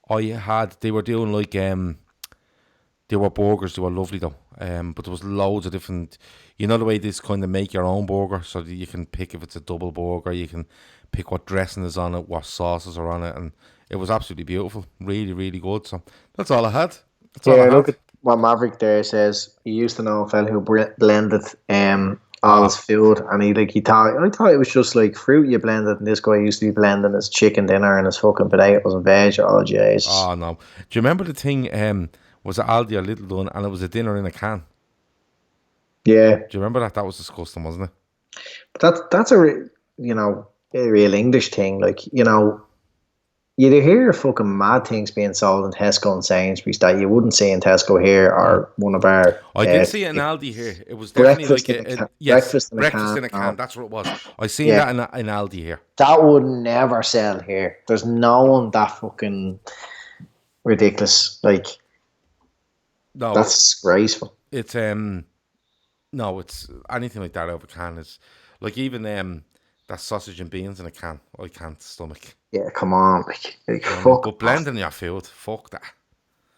they were doing like they were burgers. They were lovely though. But there was loads of different. You know the way this kind of make your own burger, so that you can pick if it's a double burger. You can pick what dressing is on it, what sauces are on it, and it was absolutely beautiful. Really, really good. So that's all I had. Look at what Maverick there says. He used to know a fella who blended all his food, and I thought it was just like fruit you blended, and this guy used to be blending his chicken dinner and his fucking potatoes and veg. Oh jeez. Oh no. Do you remember the thing? Was it Aldi or Little Dun, and it was a dinner in a can? Yeah. Do you remember that? That was disgusting, wasn't it? But that's a real English thing. Like, you hear fucking mad things being sold in Tesco and Sainsbury's that you wouldn't see in Tesco here or one of our. I did see it in Aldi here. It was definitely breakfast in a can. That's what it was. I seen that in Aldi here. That would never sell here. There's no one that fucking ridiculous. Like, no, that's disgraceful. It's no, it's anything like that over a can is like even that sausage and beans in a can. I can't stomach. Yeah, come on, like fuck. But blending your food, fuck that.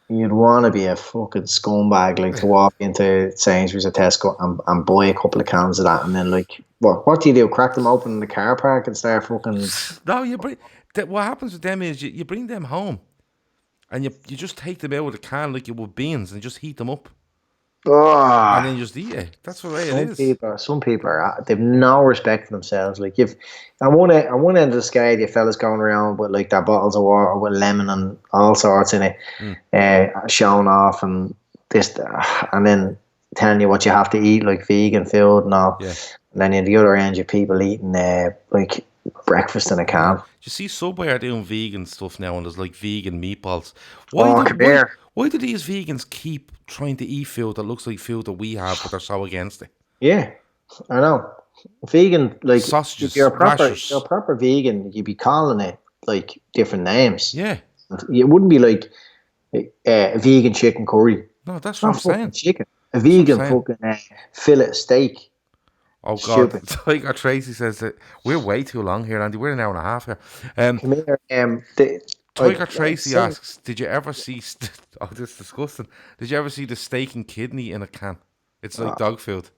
You'd want to be a fucking scumbag, like to walk into Sainsbury's or Tesco and buy a couple of cans of that, and then like, what do you do? Crack them open in the car park and start fucking? No, what happens with them is you bring them home, and you just take them out of the can like you would beans and just heat them up. and Oh, then just eat it. That's the way it is. some people are they've no respect for themselves. Like if on one end of the scale, you fellas going around with like their bottles of water with lemon and all sorts in it, showing off and this, and then telling you what you have to eat, like vegan food and all. Yeah. And then at the other end, you people eating like breakfast in a can. You see, Subway are doing vegan stuff now, and there's like vegan meatballs. Come here. Why do these vegans keep trying to eat food that looks like food that we have, but they're so against it? Yeah, I know. Vegan, like Sausages, if you're rashers. a proper vegan, you'd be calling it like different names. Yeah. It wouldn't be like a vegan chicken curry. No, that's what I'm saying. Chicken. A vegan fucking fillet steak. Oh, Stupid. God. Tiger Tracy says that we're way too long here, Andy. We're an hour and a half here. Come here. Tiger Tracy asks, did you ever see... oh, this is disgusting. Did you ever see the steak and kidney in a can? It's like dog food.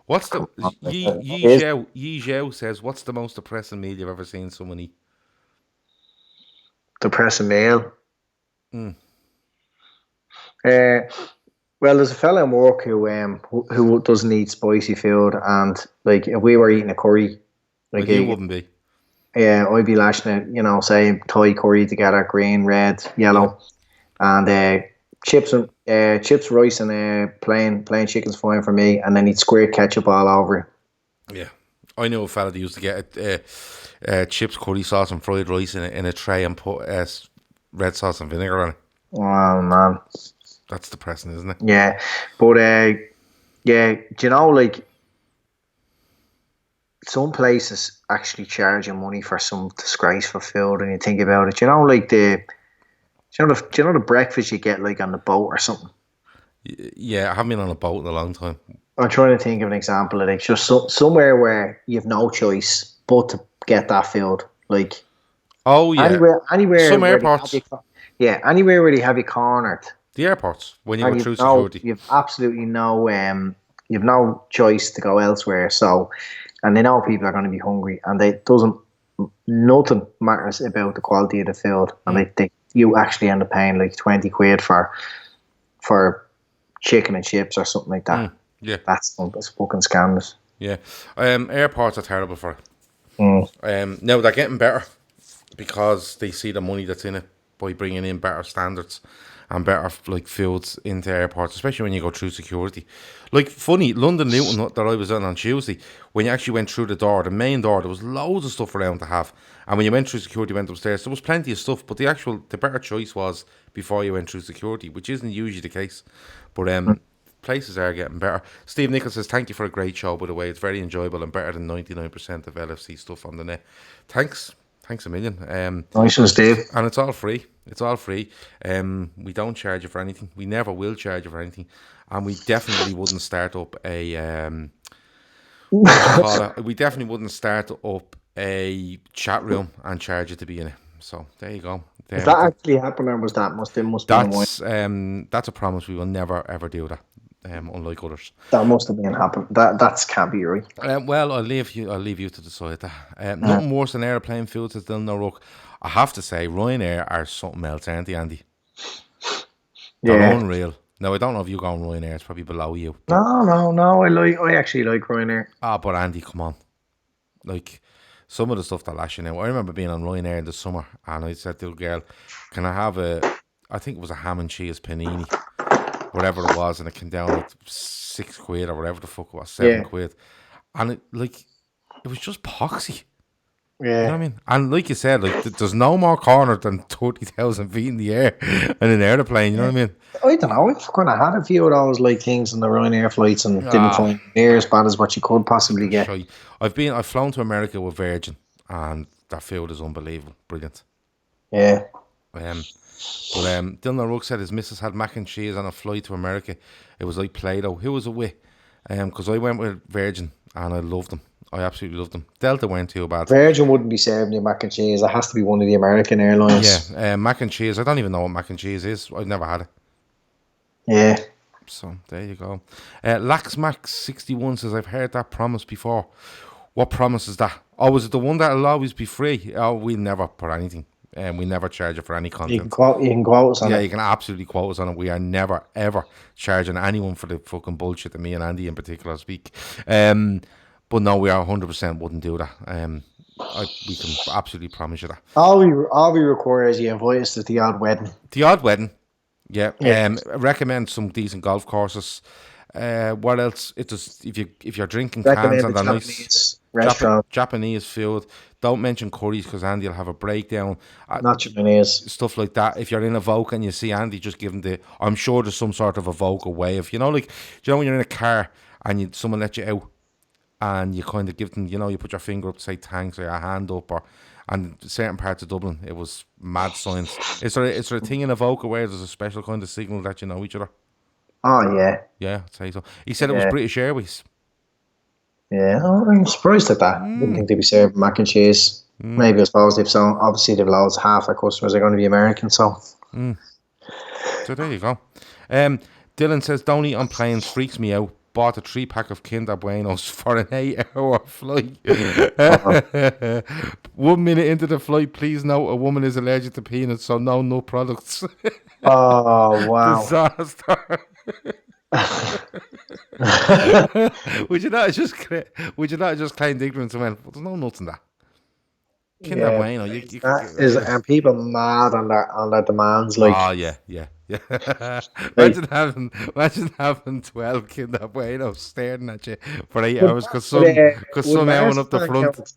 What's the... Yi Zhao says, what's the most depressing meal you've ever seen someone eat? Depressing meal? Well, there's a fella in work who doesn't eat spicy food, and like if we were eating a curry, like you wouldn't be. Yeah, I'd be lashing it. Say Thai curry together, green, red, yellow, and chips, rice, and plain chicken's fine for me. And then he'd squirt ketchup all over it. Yeah, I know a fella that used to get chips, curry sauce, and fried rice in a tray and put red sauce and vinegar on it. Oh man. That's depressing, isn't it? Yeah, but do you know, like some places actually charge you money for some disgraceful food, and you think about it. Do you know, like do you know the breakfast you get like on the boat or something? Yeah, I haven't been on a boat in a long time. I'm trying to think of an example of it. Just somewhere where you have no choice but to get that food. Like, oh yeah, anywhere. Some airports. Anywhere where they have you cornered. The airports, when you go through security. You've absolutely you've no choice to go elsewhere. So, and they know people are going to be hungry, and nothing matters about the quality of the food, and you actually end up paying like 20 quid for chicken and chips or something like that. Yeah, that's fucking scandalous. Yeah, airports are terrible for it. Now they're getting better because they see the money that's in it by bringing in better standards and better like foods into airports, especially when you go through security. Like funny, London Luton that I was on Tuesday, when you actually went through the main door, there was loads of stuff around to have. And when you went through security, went upstairs, there was plenty of stuff. But the better choice was before you went through security, which isn't usually the case. But places are getting better. Steve Nichols says, thank you for a great show, by the way. It's very enjoyable and better than 99% of LFC stuff on the net. Thanks a million. Nice one, Steve. And it's all free. It's all free. We don't charge you for anything. We never will charge you for anything. And we definitely wouldn't start up we definitely wouldn't start up a chat room and charge you to be in it. So there you go. If that actually happened, or was that must be that's a promise. We will never ever do that. Unlike others, that must have been happened. That can't be right. Well, I'll leave you to decide that. Nothing worse than airplane food, says Dylan O'Rourke. I have to say, Ryanair are something else, aren't they, Andy? They're unreal. Now I don't know if you go on Ryanair; it's probably below you. No. I actually like Ryanair. But Andy, come on, like some of the stuff they're lashing out. I remember being on Ryanair in the summer, and I said to the girl, "Can I have I think it was a ham and cheese panini." Whatever it was, and it came down at 6 quid or whatever the fuck it was, 7 quid, and it was just poxy. Yeah, you know what I mean. And like you said, like there's no more corner than 30,000 feet in the air in an airplane. You know what I mean? I don't know. I've kind of had a few of those like things in the Ryanair flights, and didn't find near as bad as what you could possibly get. Sure. I've flown to America with Virgin, and that food is unbelievable, brilliant. Yeah. But Dylan O'Rourke said his missus had mac and cheese on a flight to America. It was like Play-Doh. Who was it with? Because I went with Virgin and I loved them. I absolutely loved them. Delta weren't too bad. Virgin wouldn't be serving you mac and cheese. It has to be one of the American airlines. Yeah, mac and cheese. I don't even know what mac and cheese is. I've never had it. Yeah. So there you go. Laxmax61 says, I've heard that promise before. What promise is that? Oh, is it the one that'll always be free? Oh, we'll never put anything. and we never charge it for any You content. can quote us on Yeah, it. you can absolutely quote us on it. We are never, ever charging anyone for the fucking bullshit that me and Andy in particular speak. But no, we are 100% wouldn't do that. We can absolutely promise you that. All we require is you invite us to the odd wedding. The odd wedding, yeah. Yeah. Recommend some decent golf courses. What else? It just if you're drinking Recommend cans and the they're Japanese nice restaurant. Japanese food. Don't mention curries because Andy will have a breakdown. Not Japanese. Stuff like that. If you're in a Vogue and you see Andy, just give him I'm sure there's some sort of a vocal wave. You know, like, do you know when you're in a car and someone lets you out and you kind of give them, you know, you put your finger up to say thanks or your hand up, and certain parts of Dublin, it was mad science. Is there a thing in a vocal where there's a special kind of signal that you know each other? Oh, yeah. Yeah, I'd say so. He said it was British Airways. Yeah, I'm surprised at that. Didn't think they'd be serving mac and cheese. Maybe I suppose they've so obviously they've loads. Half our customers are going to be American, so. So there you go. Dylan says, don't eat on planes, freaks me out. Bought a 3-pack of Kinder Buenos for an 8-hour flight. 1 minute into the flight, please note a woman is allergic to peanuts, so no nut products. Oh, wow. Disaster. Would you not just claim ignorance and went, well, there's no nuts in that? Kinder Bueno, and people mad on their demands, like. Oh yeah. Imagine having 12 Kinder Buenos staring at you for 8 hours because some went up the front. Count?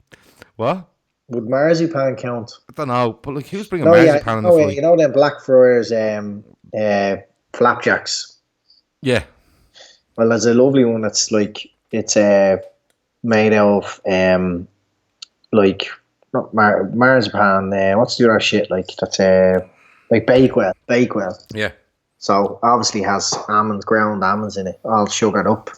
What? Would marzipan count? I don't know, but like, who's bringing marzipan in the flight? You know them Blackfriars flapjacks. Yeah. Well, there's a lovely one that's like it's made out of like not marzipan. What's the other shit like? That's like Bakewell. Yeah. So obviously has ground almonds in it, all sugared up,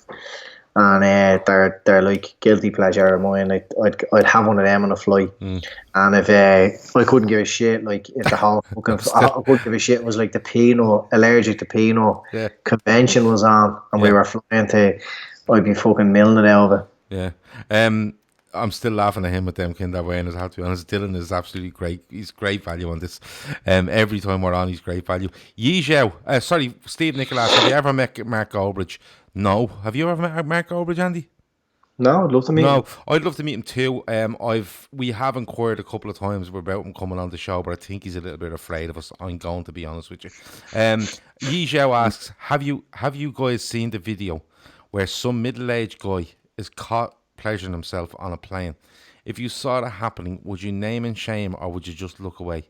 and they're like guilty pleasure of mine. I'd have one of them on a flight, and if I couldn't give a shit, like if the whole fucking I couldn't give a shit was like the Pinot allergic to Pinot convention was on, and we were flying to, I'd be fucking milling it out of it. Yeah. I'm still laughing at him with them Kinder Buenos, I have to be honest. Dylan is absolutely great. He's great value on this. Every time we're on, he's great value. Yi Zhao, Steve Nicholas, have you ever met Mark Goldbridge? No. Have you ever met Mark Goldbridge, Andy? No, I'd love to meet him. No, I'd love to meet him too. We have inquired a couple of times about him coming on the show, but I think he's a little bit afraid of us. I'm going to be honest with you. Yi Zhao asks, have you guys seen the video where some middle-aged guy is caught pleasuring himself on a plane? If you saw that happening, would you name and shame or would you just look away?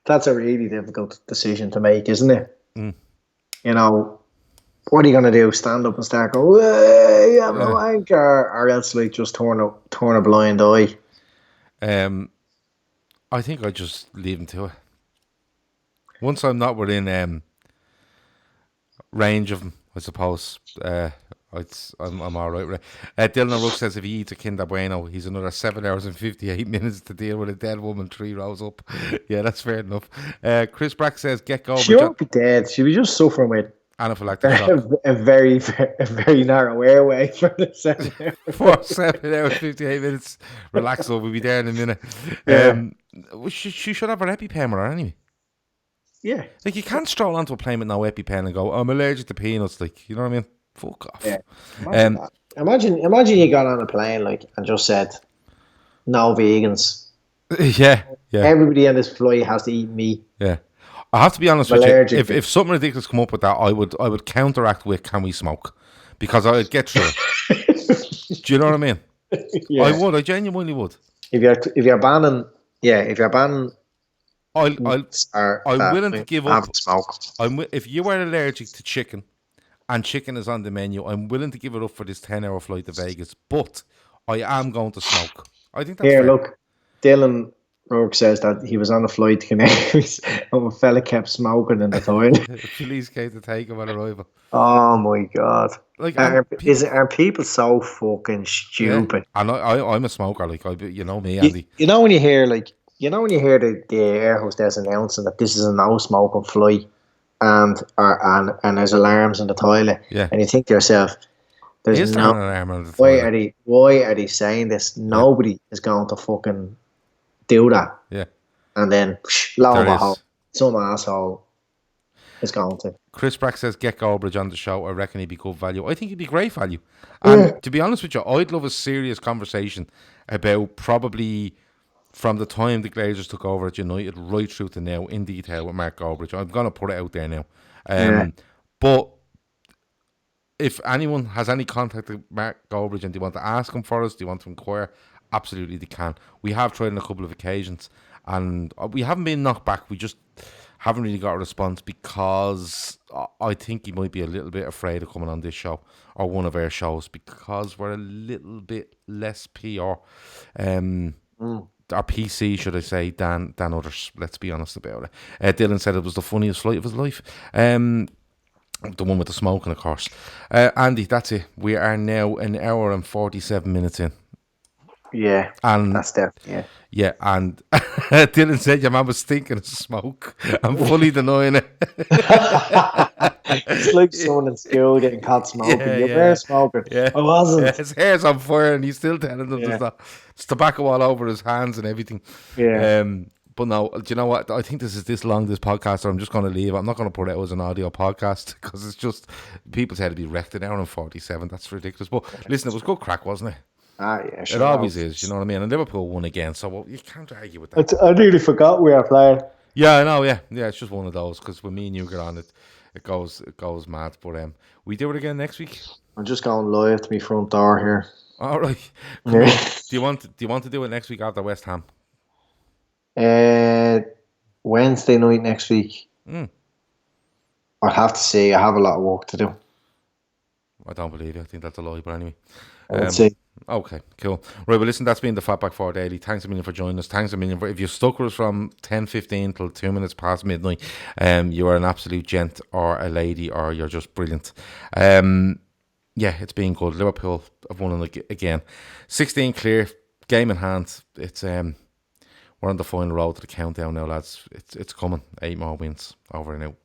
That's a really difficult decision to make, isn't it? You know, what are you going to do? Stand up and start going, "Hey, I'm a wanker," or else like just turn a blind eye? I think I'd just leave him to it. Once I'm not within range of him, I suppose. I'm all right with it. Dylan Rook says if he eats a Kinder Bueno, he's another 7 hours and 58 minutes to deal with a dead woman 3 rows up. Yeah, that's fair enough. Chris Brack says get going. She won't be dead. She'll be just suffering with anaphylactic shock. a very narrow airway for the 7 hours. For 7 hours 58 minutes. Relax, we'll be there in a minute. She should have her EpiPen with her anyway. Yeah. Like, you can't stroll onto a plane with no EpiPen and go, I'm allergic to peanuts. Like, you know what I mean? Fuck off. Yeah. Imagine you got on a plane like and just said, no vegans. Yeah. Everybody on this flight has to eat meat. Yeah. I have to be honest with you. If something ridiculous come up with that, I would counteract with, can we smoke? Because I'd get through it. Do you know what I mean? Yeah. I genuinely would. If you're banning I'm willing to give up smoke. If you are allergic to chicken and chicken is on the menu, I'm willing to give it up for this 10-hour flight to Vegas, but I am going to smoke. I think that's fair. Look, Dylan Rourke says that he was on a flight to Canaries and a fella kept smoking in the toilet. The police came to take him on arrival. Oh my God. Like, are people so fucking stupid? Yeah. And I'm a smoker, like, you know me, Andy. You know when you hear the air hostess announcing that this is a no smoking flight and there's alarms in the toilet, and you think to yourself, There's He's no. throwing an arm around the Why toilet. are they saying this? Nobody is going to fucking do that. Yeah, And then, lo and there behold, is. some asshole is going to. Chris Brack says, get Goldbridge on the show. I reckon he'd be good value. I think he'd be great value. Yeah. And to be honest with you, I'd love a serious conversation about probably from the time the Glazers took over at United right through to now in detail with Mark Goldbridge. I'm going to put it out there now. Yeah. But if anyone has any contact with Mark Goldbridge and they want to ask him for us, they want to inquire, absolutely they can. We have tried on a couple of occasions and we haven't been knocked back. We just haven't really got a response because I think he might be a little bit afraid of coming on this show or one of our shows because we're a little bit less PR. Our PC, should I say, than others. Let's be honest about it. Dylan said it was the funniest flight of his life. The one with the smoking, of course. Andy, that's it. We are now an hour and 47 minutes in. Yeah, And that's definitely, yeah. Yeah, and Dylan said your man was stinking of smoke. I'm fully denying it. It's like someone in school getting caught smoking. Yeah, You're yeah. very smoking. Yeah. I wasn't. Yeah, his hair's on fire and he's still telling them Yeah. there's tobacco all over his hands and everything. Yeah. But no, do you know what? I think this is this long, this podcast, so I'm just going to leave. I'm not going to put it out as an audio podcast because it's just, people's head to be wrecked an hour and 47. That's ridiculous. But listen, it was good crack, wasn't it? Ah, yeah, sure. It always is, you know what I mean? And Liverpool won again, so you can't argue with that. I nearly forgot we were playing. Yeah, I know, yeah. Yeah, it's just one of those, because when me and you get on it, it goes mad. But we do it again next week. I'm just going live to my front door here. All right. Yeah. Do you want to do it next week after West Ham? Wednesday night next week. Mm. I'd have to say I have a lot of work to do. I don't believe you. I think that's a lie, but anyway. Let's see. Okay, cool. Right, well, listen, that's been the FB4 Daily. Thanks a million for joining us. Thanks a million for, if you stuck with us from 10:15 till 2 minutes past midnight, you are an absolute gent or a lady or you're just brilliant. Yeah, it's been good. Liverpool have won again. 16 clear, game in hand. It's we're on the final road to the countdown now, lads. It's coming. 8 more wins. Over and out.